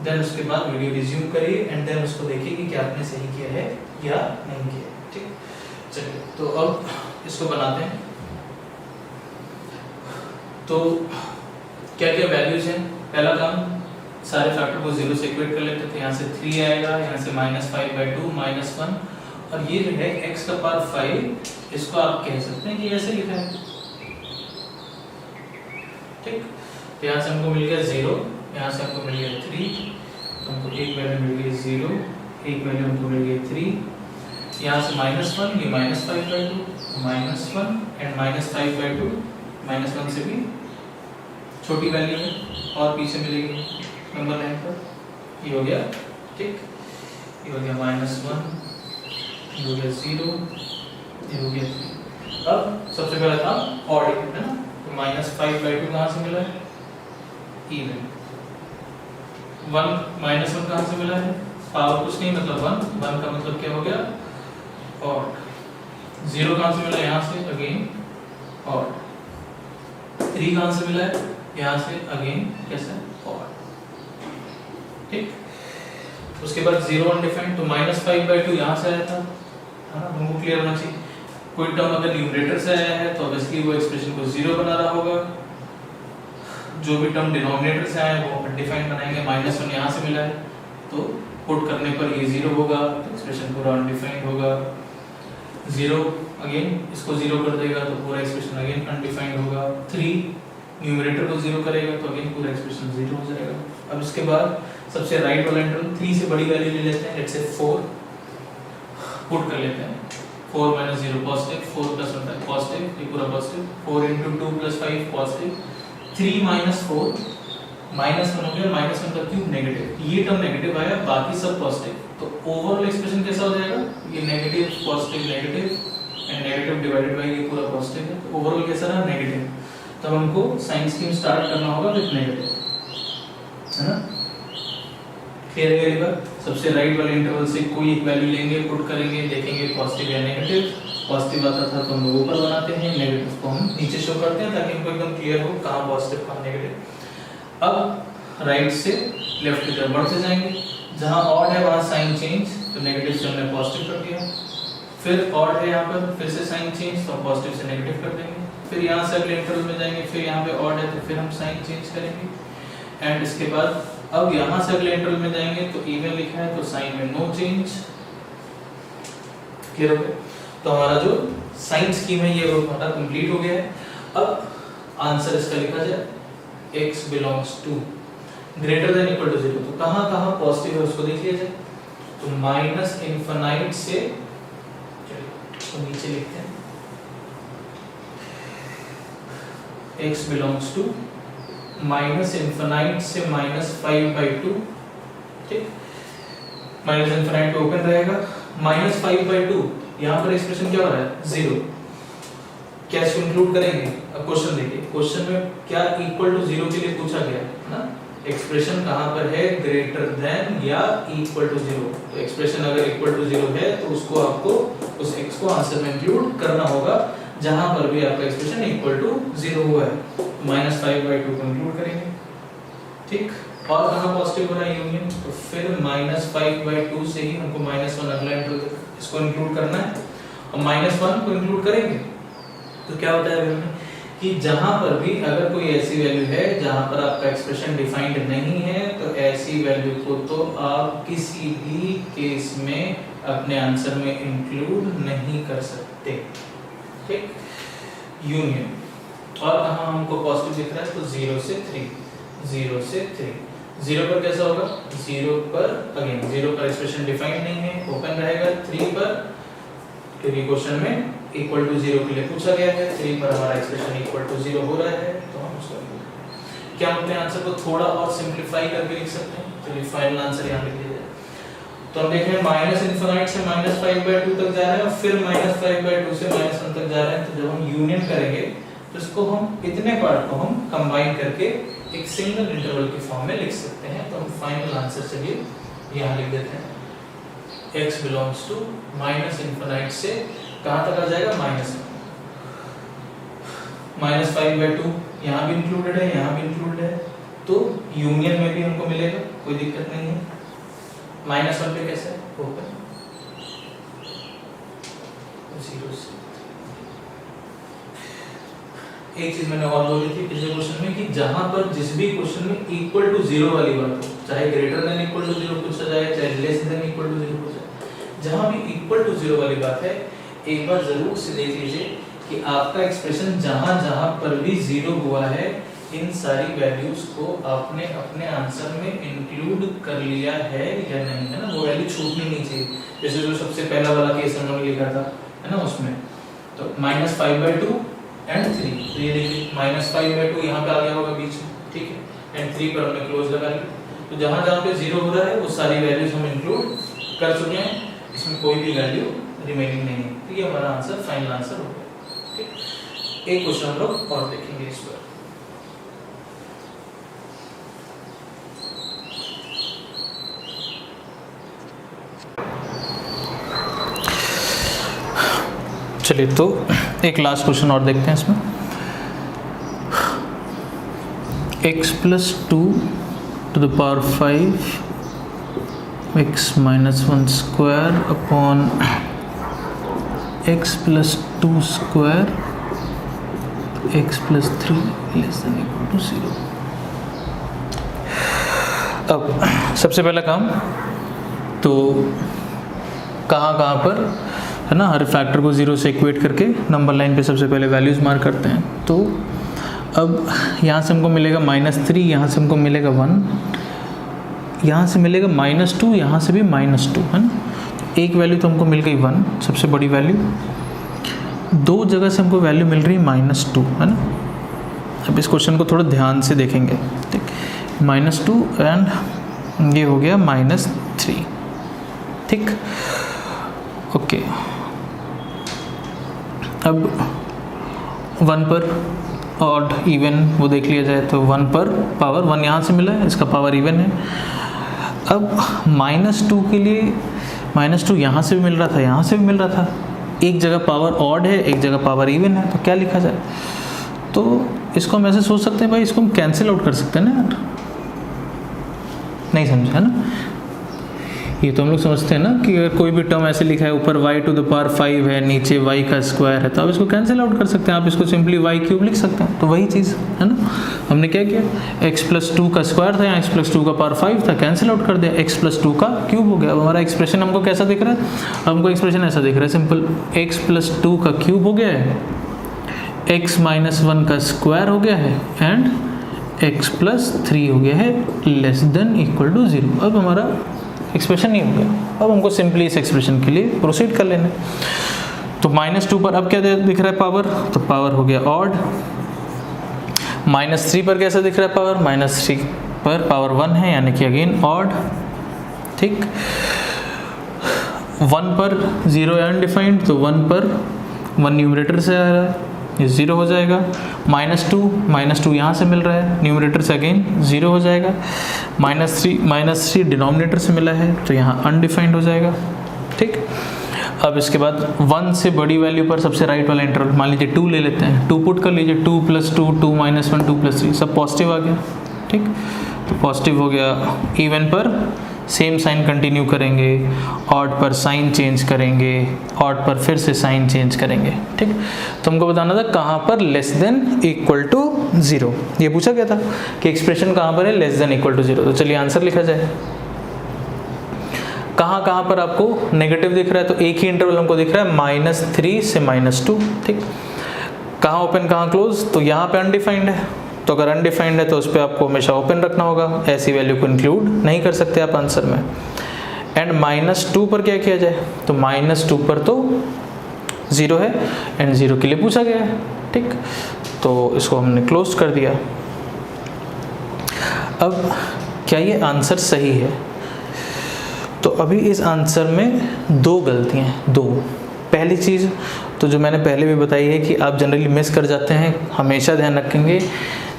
देन उसके बाद वीडियो रिज्यूम करिए एंड देन उसको देखिए कि क्या आपने सही किया है या नहीं किया। ठीक, चलिए तो अब इसको बनाते हैं। तो क्या क्या वैल्यूज हैं, पहला काम सारे फैक्टर को 0 से इक्वेट कर लेते थे। यहाँ से 3 आएगा, यहाँ से -5/2 -1, और ये जो है x का पावर 5, इसको आप कह सकते हैं कि ऐसे लिखा है। ठीक, तो यहाँ से हमको मिल गया 0, यहाँ से हमको मिल गया 3, तो हमको एक वैल्यू मिल गई 0, एक वैल्यू हमको मिल गई 3, यहाँ से -1, ये -5/2 -1 एंड -5/2, -1 से भी छोटी वैल्यू है और पीछे मिलेगी नंबर लाइन पर, ये हो गया। ठीक, ये हो गया -1, ये हो गया 0, ये हो गया 3। अब सबसे पहला काम ऑड है ना, तो -5/2 कहाँ से मिला है, इवन। 1 कहाँ से मिला है, पावर कुछ नहीं मतलब 1 का मतलब क्या हो गया, ऑड। 0 कहाँ से मिला, यहाँ से अगेन ऑड। 3 कहाँ से मिला है, यहाँ से अगेन कैसे, ऑड। ठीक, उसके बाद 0 अनडिफाइंड, तो -5/2 यहाँ से आया था, है ना, हमको क्लियर होना चाहिए। कोई टर्म अगर न्यूमरेटर से आया है तो ऑब्वियसली वो एक्सप्रेशन को 0 बना रहा होगा, जो भी टर्म डिनोमिनेटर से आया है वो अनडिफाइंड बनाएंगे। -1 यहाँ से मिला है तो पुट करने पर ये 0 होगा, तो एक्सप्रेशन पूरा अनडिफाइंड होगा। 0 अगेन इसको 0 कर देगा तो पूरा एक्सप्रेशन अगेन अनडिफाइंड होगा। 3 न्यूमरेटर को 0 करेगा तो अगेन पूरा एक्सप्रेशन 0 हो जाएगा। अब इसके बाद सबसे राइट वाला इंटरवल 3 से बड़ी वैल्यू ले लेते हैं, लेट्स से 4 पुट कर लेते हैं। 4 - 0 पॉजिटिव, 4 + 1 पॉजिटिव, ये पूरा पॉजिटिव। 4 × 2 + 5 पॉजिटिव। 3 - 4 -1 हो गया, -1 का क्यूब नेगेटिव, ये टर्म नेगेटिव आया, बाकी सब पॉजिटिव। तो ओवरऑल एक्सप्रेशन कैसा हो जाएगा, ये negative positive negative and negative divided by ये पूरा पॉजिटिव है, तो ओवरऑल कैसा रहा, नेगेटिव। तब हमको साइन स्कीम स्टार्ट करना होगा विद नेगेटिव, है ना। क्लियर है ये बात। सबसे राइट वाले इंटरवल से कोई एक वैल्यू लेंगे, पुट करेंगे, देखेंगे पॉजिटिव या नेगेटिव। पॉजिटिव आता था तो हम लोग ऊपर बनाते हैं, नेगेटिव को हम नीचे शो करते हैं ताकि हमको एकदम क्लियर हो कहाँ पॉजिटिव कहाँ नेगेटिव। अब राइट से लेफ्ट की तरफ बढ़ते जाएंगे, जहाँ ऑड है वहाँ साइन चेंज, तो नेगेटिव से हमने पॉजिटिव कर दिया। फिर ऑड है यहाँ पर, फिर से साइन चेंज, तो पॉजिटिव से नेगेटिव कर देंगे। फिर यहाँ से अगले इंटरवल में जाएंगे, फिर यहाँ पे ऑड है तो फिर हम साइन चेंज करेंगे। एंड इसके बाद अब यहाँ से अगले इंटरवल में जाएंगे तो इवन लिखा है तो साइन में नो चेंज, क्लियर हो गया? तो हमारा जो साइन स्कीम है ये वो हमारा कंप्लीट हो गया है। अब आंसर इसका लिखा जाए x belongs to greater than equal to 0। तो कहाँ कहाँ पॉजिटिव है उसको देख लिया जाए। तो माइनस इनफाइनाइट से, चलिए तो नीचे लिखते हैं x belongs to minus infinite से -5/2, ठीक, माइनस इनफाइनाइट पे ओपन रहेगा, -5/2 यहाँ पर एक्सप्रेशन क्या हो रहा है 0, क्या इसको इंक्लूड करेंगे? अब क्वेश्चन देखिए, क्वेश्चन में क्या इक्वल टू 0 के लिए पूछा गया है ना, एक्सप्रेशन कहाँ पर है ग्रेटर देन या इक्वल टू 0। तो एक्सप्रेशन अगर इक्वल टू 0 है तो उसको आपको उस x को आंसर में इंक्लूड करना होगा जहां पर भी आपका एक्सप्रेशन इक्वल टू 0 हुआ है, -5/2 को इंक्लूड करेंगे, ठीक। और कहाँ पॉजिटिव हो रहा है यूनियन, तो फिर -5/2 से ही हमको -1 अगला इसको इंक्लूड करना है, और -1 को इंक्लूड करेंगे तो क्या होता है कि जहां पर भी अगर कोई ऐसी वैल्यू है जहां पर आपका एक्सप्रेशन डिफाइंड नहीं है तो ऐसी वैल्यू को तो आप किसी भी केस में अपने आंसर में इंक्लूड नहीं कर सकते, ठीक। यूनियन, और कहाँ हमको पॉजिटिव दिख रहा है तो 0 से 3, 0 से 3, 0 पर कैसा होगा, 0 पर अगेन 0 पर एक्सप्रेशन डिफाइंड नहीं है, ओपन रहेगा, 3 पर क्योंकि क्वेश्चन में इक्वल टू 0 के लिए पूछा गया है, 3 पर हमारा एक्सप्रेशन इक्वल टू 0 हो रहा है, तो हम उसको क्या हम अपने आंसर को थोड़ा और सिंपलीफाई करके लिख सकते हैं। तो ये फाइनल आंसर यहाँ लिख लिया जाए। तो हम देखें माइनस इनफिनिट से -5/2 तक जा रहे हैं और फिर -5/2 से -1 तक जा रहे हैं, तो जब हम यूनियन करेंगे तो इसको हम इतने पार्ट को हम कंबाइन करके एक सिंगल इंटरवल की फॉर्म में लिख सकते हैं। तो हम फाइनल आंसर चलिए यहाँ लिख देते हैं, x बिलोंग्स टू -इनफिनिट से कहाँ तक आ जाएगा, -5/2, यहाँ भी इंक्लूडेड है, यहाँ भी इंक्लूडेड है, तो यूनियन में भी हमको मिलेगा, कोई दिक्कत नहीं है। -1 पे कैसे ओपन 0 से। एक चीज मैंने और बोली थी पिछले क्वेश्चन में कि जहां पर जिस भी क्वेश्चन में इक्वल टू 0 वाली बात हो, चाहे ग्रेटर देन इक्वल टू 0 पूछा जाए, चाहे लेस देन इक्वल टू 0 पूछा जाए, जहां भी इक्वल टू 0 वाली बात है, एक बार जरूर से देख लीजिए कि आपका एक्सप्रेशन जहां जहां पर भी 0 हुआ है, इन सारी वैल्यूज को आपने अपने आंसर में इंक्लूड कर लिया है या नहीं, है ना। वो वैल्यू छूटनी नहीं चाहिए, जैसे जो सबसे पहला वाला केस हमने लिखा था, है ना, उसमें तो -5/2 एंड 3, तो ये देखिए -5/2 यहाँ पे आ गया होगा बीच में, ठीक है, एंड 3 पर हमने क्लोज लगा लिया। तो जहां जहां पे 0 हो रहा है वो सारी वैल्यूज हम इंक्लूड कर चुके हैं, इसमें कोई भी वैल्यू रिमेनिंग नहीं है, तो ये हमारा आंसर फाइनल आंसर हो गया, ठीक। एक क्वेश्चन हम लोग और देखेंगे इस पर। चलिए तो एक लास्ट क्वेश्चन और देखते हैं इसमें, x + 2 to the power 5 x - 1 square upon x + 2 square x + 3 less than equal to 0। अब सबसे पहला काम तो कहाँ पर है ना, हर फैक्टर को 0 से इक्वेट करके नंबर लाइन पे सबसे पहले वैल्यूज मार्क करते हैं। तो अब यहाँ से हमको मिलेगा -3, यहाँ से हमको मिलेगा 1, यहाँ से मिलेगा -2, यहाँ से भी -2, है ना। एक वैल्यू तो हमको मिल गई 1, सबसे बड़ी वैल्यू। दो जगह से हमको वैल्यू मिल रही -2, है ना। अब इस क्वेश्चन को थोड़ा ध्यान से देखेंगे, ठीक, -2 एंड ये हो गया -3, ठीक, ओके। अब 1 पर ऑड इवन वो देख लिया जाए तो 1 पर पावर 1 यहाँ से मिला है, इसका पावर इवन है। अब -2 के लिए -2 यहाँ से भी मिल रहा था, यहाँ से भी मिल रहा था, एक जगह पावर ऑड है, एक जगह पावर इवन है, तो क्या लिखा जाए। तो इसको हम ऐसे सोच सकते हैं भाई, इसको हम कैंसिल आउट कर सकते हैं ना यार, नहीं समझे, है ना। ये तो हम लोग समझते हैं ना कि अगर कोई भी टर्म ऐसे लिखा है ऊपर y टू द पावर 5 है, नीचे y का स्क्वायर है, तो आप इसको कैंसिल आउट कर सकते हैं, आप इसको सिंपली y क्यूब लिख सकते हैं। तो वही चीज़ है ना, हमने क्या किया, x+2 का स्क्वायर था, यहाँ x+2 का पावर 5 था, कैंसिल आउट कर दिया, x+2 का क्यूब हो गया। अब हमारा एक्सप्रेशन हमको कैसा दिख रहा है, हमको एक्सप्रेशन ऐसा दिख रहा है सिंपल, x+2 का क्यूब हो गया है, x-1 का स्क्वायर हो गया है, एंड x+3 हो गया है लेस देन इक्वल टू 0। अब हमारा एक्सप्रेशन नहीं हो गया। अब हमको सिंपली इस एक्सप्रेशन के लिए प्रोसीड कर लेना है। तो -2 पर अब क्या दिख रहा है पावर, तो पावर हो गया ऑड। -3 पर कैसा दिख रहा है पावर, -3 पर पावर 1 है, यानी कि अगेन ऑड। ठीक, 1 पर 0 है अनडिफाइंड, तो 1 पर 1 न्यूमरेटर से आ रहा है, ये 0 हो जाएगा। -2 यहाँ से मिल रहा है, न्यूमरेटर से अगेन 0 हो जाएगा। -3 डिनोमिनेटर से मिला है, तो यहाँ अनडिफाइंड हो जाएगा। ठीक, अब इसके बाद 1 से बड़ी वैल्यू पर सबसे राइट वाला इंटरवल, मान लीजिए 2 ले लेते हैं, 2 पुट कर लीजिए, 2 + 2, 2 - 1, 2 + 3, सब पॉजिटिव आ गया। ठीक, तो पॉजिटिव हो गया। इवन पर सेम साइन कंटिन्यू करेंगे, ऑड पर साइन चेंज करेंगे, ऑड पर फिर से साइन चेंज करेंगे। ठीक, तो हमको बताना था कहाँ पर लेस देन इक्वल टू 0, ये पूछा गया था कि एक्सप्रेशन कहाँ पर है लेस देन इक्वल टू 0। तो चलिए आंसर लिखा जाए। कहाँ पर आपको नेगेटिव दिख रहा है, तो एक ही इंटरवल हमको दिख रहा है -3 से -2। ठीक, कहाँ ओपन कहाँ क्लोज, तो यहाँ पे अनडिफाइंड है, तो अगर अनडिफाइंड है तो उस पर आपको हमेशा ओपन रखना होगा, ऐसी वैल्यू को इंक्लूड नहीं कर सकते आप आंसर में। एंड -2 पर क्या किया जाए, तो -2 पर तो 0 है एंड 0 के लिए पूछा गया है। ठीक, तो इसको हमने क्लोज कर दिया। अब क्या ये आंसर सही है, तो अभी इस आंसर में 2 गलतियाँ हैं, 2। पहली चीज़ तो जो मैंने पहले भी बताई है कि आप जनरली मिस कर जाते हैं, हमेशा ध्यान रखेंगे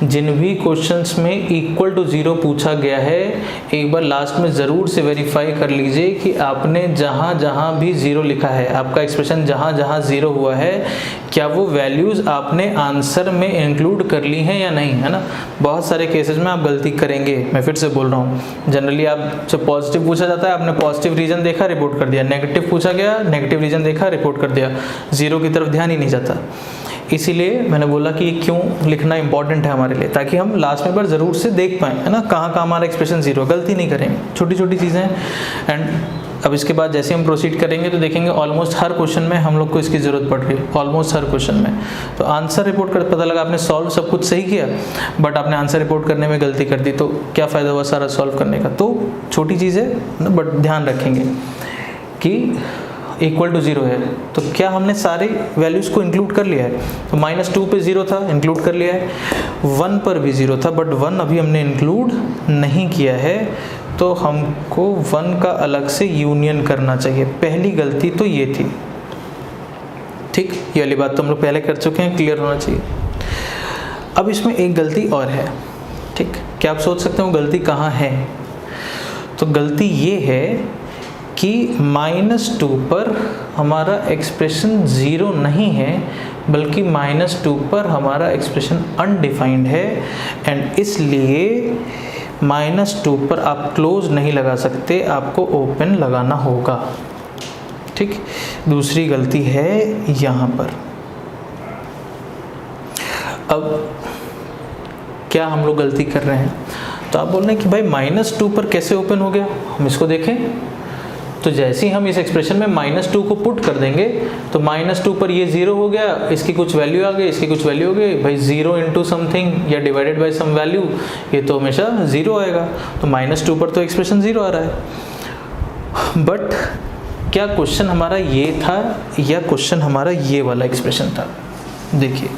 जिन भी क्वेश्चंस में इक्वल टू 0 पूछा गया है, एक बार लास्ट में ज़रूर से वेरीफाई कर लीजिए कि आपने जहाँ जहाँ भी 0 लिखा है, आपका एक्सप्रेशन जहाँ जहाँ 0 हुआ है, क्या वो वैल्यूज़ आपने आंसर में इंक्लूड कर ली हैं या नहीं, है ना। बहुत सारे केसेस में आप गलती करेंगे, मैं फिर से बोल रहा हूँ। जनरली आप जब पॉजिटिव पूछा जाता है, आपने पॉजिटिव रीजन देखा, रिपोर्ट कर दिया, नेगेटिव पूछा गया, नेगेटिव रीजन देखा, रिपोर्ट कर दिया, 0 की तरफ ध्यान ही नहीं जाता। इसीलिए मैंने बोला कि क्यों लिखना इंपॉर्टेंट है हमारे लिए, ताकि हम लास्ट में एक बार ज़रूर से देख पाएँ, है ना, कहाँ हमारा एक्सप्रेशन 0, गलती नहीं करेंगे, छोटी छोटी चीज़ें। एंड अब इसके बाद जैसे हम प्रोसीड करेंगे तो देखेंगे ऑलमोस्ट हर क्वेश्चन में हम लोग को इसकी ज़रूरत पड़ रही है, ऑलमोस्ट हर क्वेश्चन में। तो आंसर रिपोर्ट कर पता लगा आपने सॉल्व सब कुछ सही किया, बट आपने आंसर रिपोर्ट करने में गलती कर दी, तो क्या फ़ायदा हुआ सारा सॉल्व करने का। तो छोटी चीज़ है ना, बट ध्यान रखेंगे कि इक्वल टू 0 है, तो क्या हमने सारे वैल्यूज़ को इंक्लूड कर लिया है। तो -2 पे 0 था, इंक्लूड कर लिया है, 1 पर भी 0 था, बट 1 अभी हमने इंक्लूड नहीं किया है, तो हमको 1 का अलग से यूनियन करना चाहिए। पहली गलती तो ये थी। ठीक, ये वाली बात तो हम लोग पहले कर चुके हैं, क्लियर होना चाहिए। अब इसमें एक गलती और है। ठीक, क्या आप सोच सकते हो गलती कहाँ है, तो गलती ये है कि -2 पर हमारा एक्सप्रेशन 0 नहीं है, बल्कि -2 पर हमारा एक्सप्रेशन अनडिफाइंड है, एंड इसलिए -2 पर आप क्लोज नहीं लगा सकते, आपको ओपन लगाना होगा। ठीक, दूसरी गलती है यहाँ पर। अब क्या हम लोग गलती कर रहे हैं, तो आप बोल रहे हैं कि भाई -2 पर कैसे ओपन हो गया, हम इसको देखें। तो जैसे ही हम इस एक्सप्रेशन में -2 को पुट कर देंगे, तो -2 पर ये 0 हो गया, इसकी कुछ वैल्यू आ गई, इसकी कुछ वैल्यू हो गई, भाई 0 इंटू समथिंग या डिवाइडेड बाय सम वैल्यू, ये तो हमेशा 0 आएगा। तो -2 पर तो एक्सप्रेशन 0 आ रहा है। बट क्या क्वेश्चन हमारा ये था या क्वेश्चन हमारा ये वाला एक्सप्रेशन था, देखिए।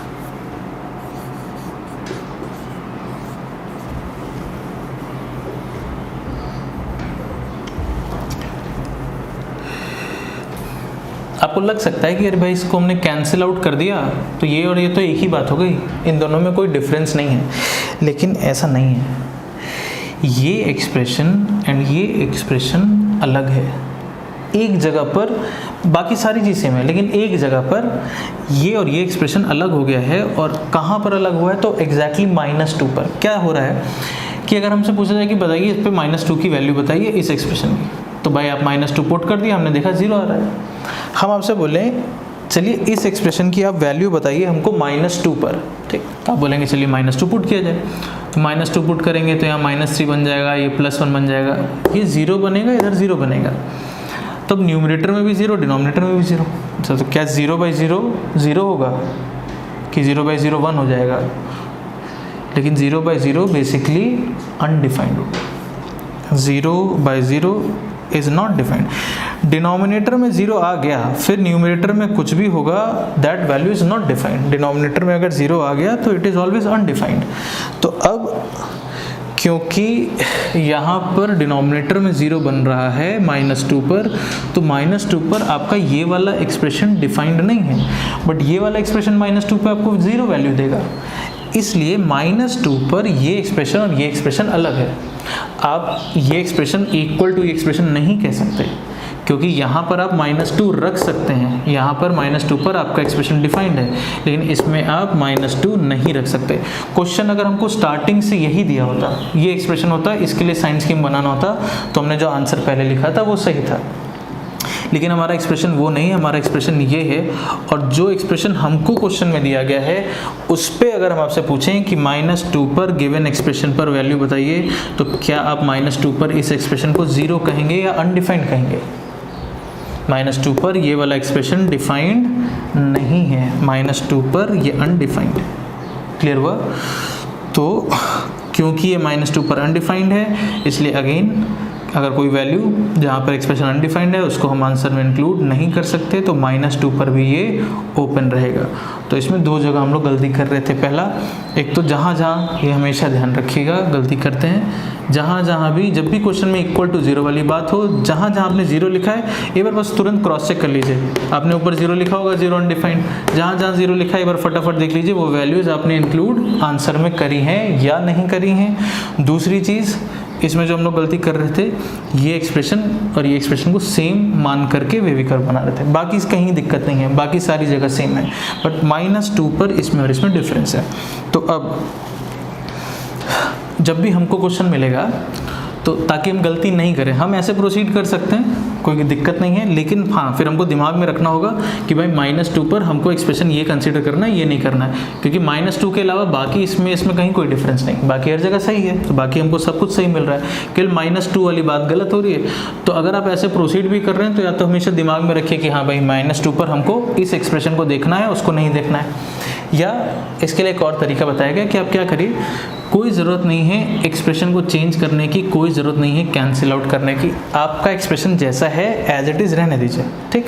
आपको लग सकता है कि अरे भाई इसको हमने कैंसिल आउट कर दिया, तो ये और ये तो एक ही बात हो गई, इन दोनों में कोई डिफरेंस नहीं है, लेकिन ऐसा नहीं है। ये एक्सप्रेशन एंड ये एक्सप्रेशन अलग है। एक जगह पर बाकी सारी चीज़ सेम है, लेकिन एक जगह पर ये और ये एक्सप्रेशन अलग हो गया है। और कहाँ पर अलग हुआ है, तो एग्जैक्टली -2 पर। क्या हो रहा है कि अगर हमसे पूछा जाए कि बताइए इस पर -2 की वैल्यू बताइए इस एक्सप्रेशन की, तो भाई आप -2 पुट कर दिया, हमने देखा 0 आ रहा है। हम आपसे बोले चलिए इस एक्सप्रेशन की आप वैल्यू बताइए हमको -2 पर, ठीक, तो आप बोलेंगे चलिए -2 पुट किया जाए। तो -2 पुट करेंगे तो यहाँ -3 बन जाएगा, ये +1 बन जाएगा, ये 0 बनेगा, इधर 0 बनेगा। तब न्यूमरेटर में भी 0, डिनोमिनेटर में भी 0। तो क्या 0/0 0 होगा कि 0/0 1 हो जाएगा? लेकिन 0/0 बेसिकली अनडिफाइंड होगा। 0/0 इज़ नॉट डिफाइंड। डिनोमिनेटर में 0 आ गया, फिर न्यूमरेटर में कुछ भी होगा, that value is not defined. Denominator में अगर 0 आ गया तो इट इज़ ऑलवेज अनडिफाइंड। तो अब क्योंकि यहाँ पर डिनोमिनेटर में 0 बन रहा है -2 पर, तो -2 पर आपका ये वाला एक्सप्रेशन डिफाइंड नहीं है, बट ये वाला एक्सप्रेशन -2 पर आपको 0 वैल्यू देगा। इसलिए -2 पर ये एक्सप्रेशन और ये एक्सप्रेशन अलग है। आप ये एक्सप्रेशन इक्वल टू ये एक्सप्रेशन नहीं कह सकते, क्योंकि यहाँ पर आप -2 रख सकते हैं, यहाँ पर -2 पर आपका एक्सप्रेशन डिफाइंड है, लेकिन इसमें आप -2 नहीं रख सकते। क्वेश्चन अगर हमको स्टार्टिंग से यही दिया होता, ये एक्सप्रेशन होता, इसके लिए साइन स्कीम बनाना होता, तो हमने जो आंसर पहले लिखा था वो सही था। लेकिन हमारा एक्सप्रेशन वो नहीं है, हमारा एक्सप्रेशन ये है। और जो एक्सप्रेशन हमको क्वेश्चन में दिया गया है उस पर अगर हम आपसे पूछें कि -2 पर गिवन एक्सप्रेशन पर वैल्यू बताइए, तो क्या आप -2 पर इस एक्सप्रेशन को 0 कहेंगे या अनडिफाइंड कहेंगे? -2 पर ये वाला एक्सप्रेशन डिफाइंड नहीं है, -2 पर ये अनडिफाइंड है। क्लियर हुआ? तो क्योंकि ये -2 पर अनडिफाइंड है, इसलिए अगेन अगर कोई वैल्यू जहाँ पर एक्सप्रेशन अनडिफाइंड है उसको हम आंसर में इंक्लूड नहीं कर सकते, तो -2 पर भी ये ओपन रहेगा। तो इसमें 2 जगह हम लोग गलती कर रहे थे। पहला, एक तो जहाँ जहाँ, ये हमेशा ध्यान रखिएगा, गलती करते हैं, जहाँ जहाँ भी जब भी क्वेश्चन में इक्वल टू 0 वाली बात हो, जहाँ जहाँ आपने 0 लिखा है एक बार बस तुरंत क्रॉस चेक कर लीजिए। आपने ऊपर 0 लिखा होगा, 0 अनडिफाइंड, जहाँ जहाँ 0 लिखा है एक बार फटाफट देख लीजिए वो वैल्यूज़ आपने इंक्लूड आंसर में करी हैं या नहीं करी हैं। दूसरी चीज़, इसमें जो हम लोग गलती कर रहे थे, ये एक्सप्रेशन और ये एक्सप्रेशन को सेम मान करके वेवी कर्व बना रहे थे। बाकी कहीं दिक्कत नहीं है, बाकी सारी जगह सेम है, बट -2 पर इसमें और इसमें डिफरेंस है। तो अब जब भी हमको क्वेश्चन मिलेगा, तो ताकि हम गलती नहीं करें, हम ऐसे प्रोसीड कर सकते हैं, कोई दिक्कत नहीं है, लेकिन हाँ फिर हमको दिमाग में रखना होगा कि भाई -2 पर हमको एक्सप्रेशन ये कंसीडर करना है, ये नहीं करना है, क्योंकि -2 के अलावा बाकी इसमें कहीं कोई डिफरेंस नहीं, बाकी हर जगह सही है, तो बाकी हमको सब कुछ सही मिल रहा है, केवल -2 वाली बात गलत हो रही है। तो अगर आप ऐसे प्रोसीड भी कर रहे हैं तो या तो हमेशा दिमाग में रखिए कि हाँ भाई -2 पर हमको इस एक्सप्रेशन को देखना है, उसको नहीं देखना है। या इसके लिए एक और तरीका बताया गया कि आप क्या करिए, कोई ज़रूरत नहीं है एक्सप्रेशन को चेंज करने की, कोई ज़रूरत नहीं है कैंसिल आउट करने की, आपका एक्सप्रेशन जैसा है एज इट इज़ रहने दीजिए, ठीक,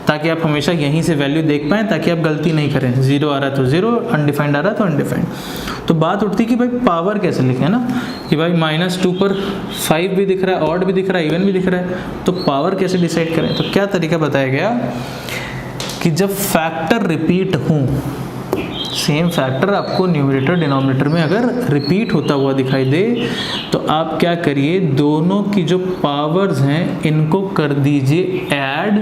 ताकि आप हमेशा यहीं से वैल्यू देख पाएँ, ताकि आप गलती नहीं करें। 0 आ रहा है तो 0, अनडिफाइंड आ रहा है तो अनडिफाइंड। तो बात उठती कि भाई पावर कैसे लिखें ना, कि भाई -2 पर 5 भी दिख रहा है, ऑड भी दिख रहा है, इवन भी दिख रहा है, तो पावर कैसे डिसाइड करें? तो क्या तरीका बताया गया कि जब फैक्टर रिपीट हों, सेम फैक्टर आपको न्यूमरेटर डिनोमिनेटर में अगर रिपीट होता हुआ दिखाई दे, तो आप क्या करिए, दोनों की जो पावर्स हैं इनको कर दीजिए ऐड,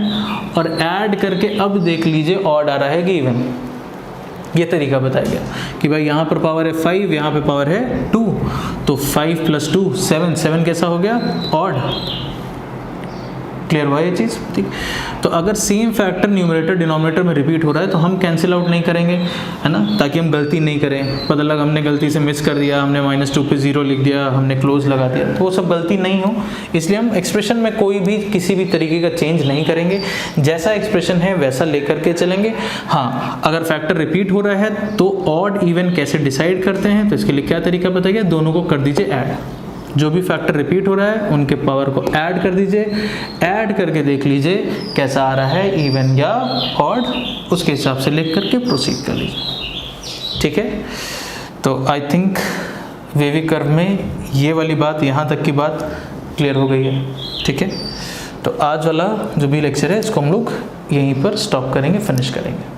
और ऐड करके अब देख लीजिए ऑड आ रहा है कि इवन। ये तरीका बताया गया कि भाई यहाँ पर पावर है 5, यहाँ पे पावर है 2, तो 5 + 2 7, 7 कैसा हो गया? ऑड। क्लियर हुआ ये चीज़? ठीक। तो अगर सेम फैक्टर न्यूमरेटर डिनोमिनेटर में रिपीट हो रहा है तो हम कैंसिल आउट नहीं करेंगे, है ना, ताकि हम गलती नहीं करें। पता लगा हमने गलती से मिस कर दिया, हमने -2 पे 0 लिख दिया, हमने क्लोज लगा दिया, तो वो सब गलती नहीं हो, इसलिए हम एक्सप्रेशन में कोई भी किसी भी तरीके का चेंज नहीं करेंगे, जैसा एक्सप्रेशन है वैसा लेकर के चलेंगे। हाँ, अगर फैक्टर रिपीट हो रहा है तो ऑड इवन कैसे डिसाइड करते हैं, तो इसके लिए क्या तरीका बताइए, दोनों को कर दीजिए ऐड। जो भी फैक्टर रिपीट हो रहा है उनके पावर को ऐड कर दीजिए, ऐड करके देख लीजिए कैसा आ रहा है, इवन या ऑड, उसके हिसाब से लिख करके प्रोसीड कर लीजिए। ठीक है, तो आई थिंक वेवी कर्व में ये वाली बात, यहाँ तक की बात क्लियर हो गई है। ठीक है, तो आज वाला जो भी लेक्चर है इसको हम लोग यहीं पर स्टॉप करेंगे, फिनिश करेंगे।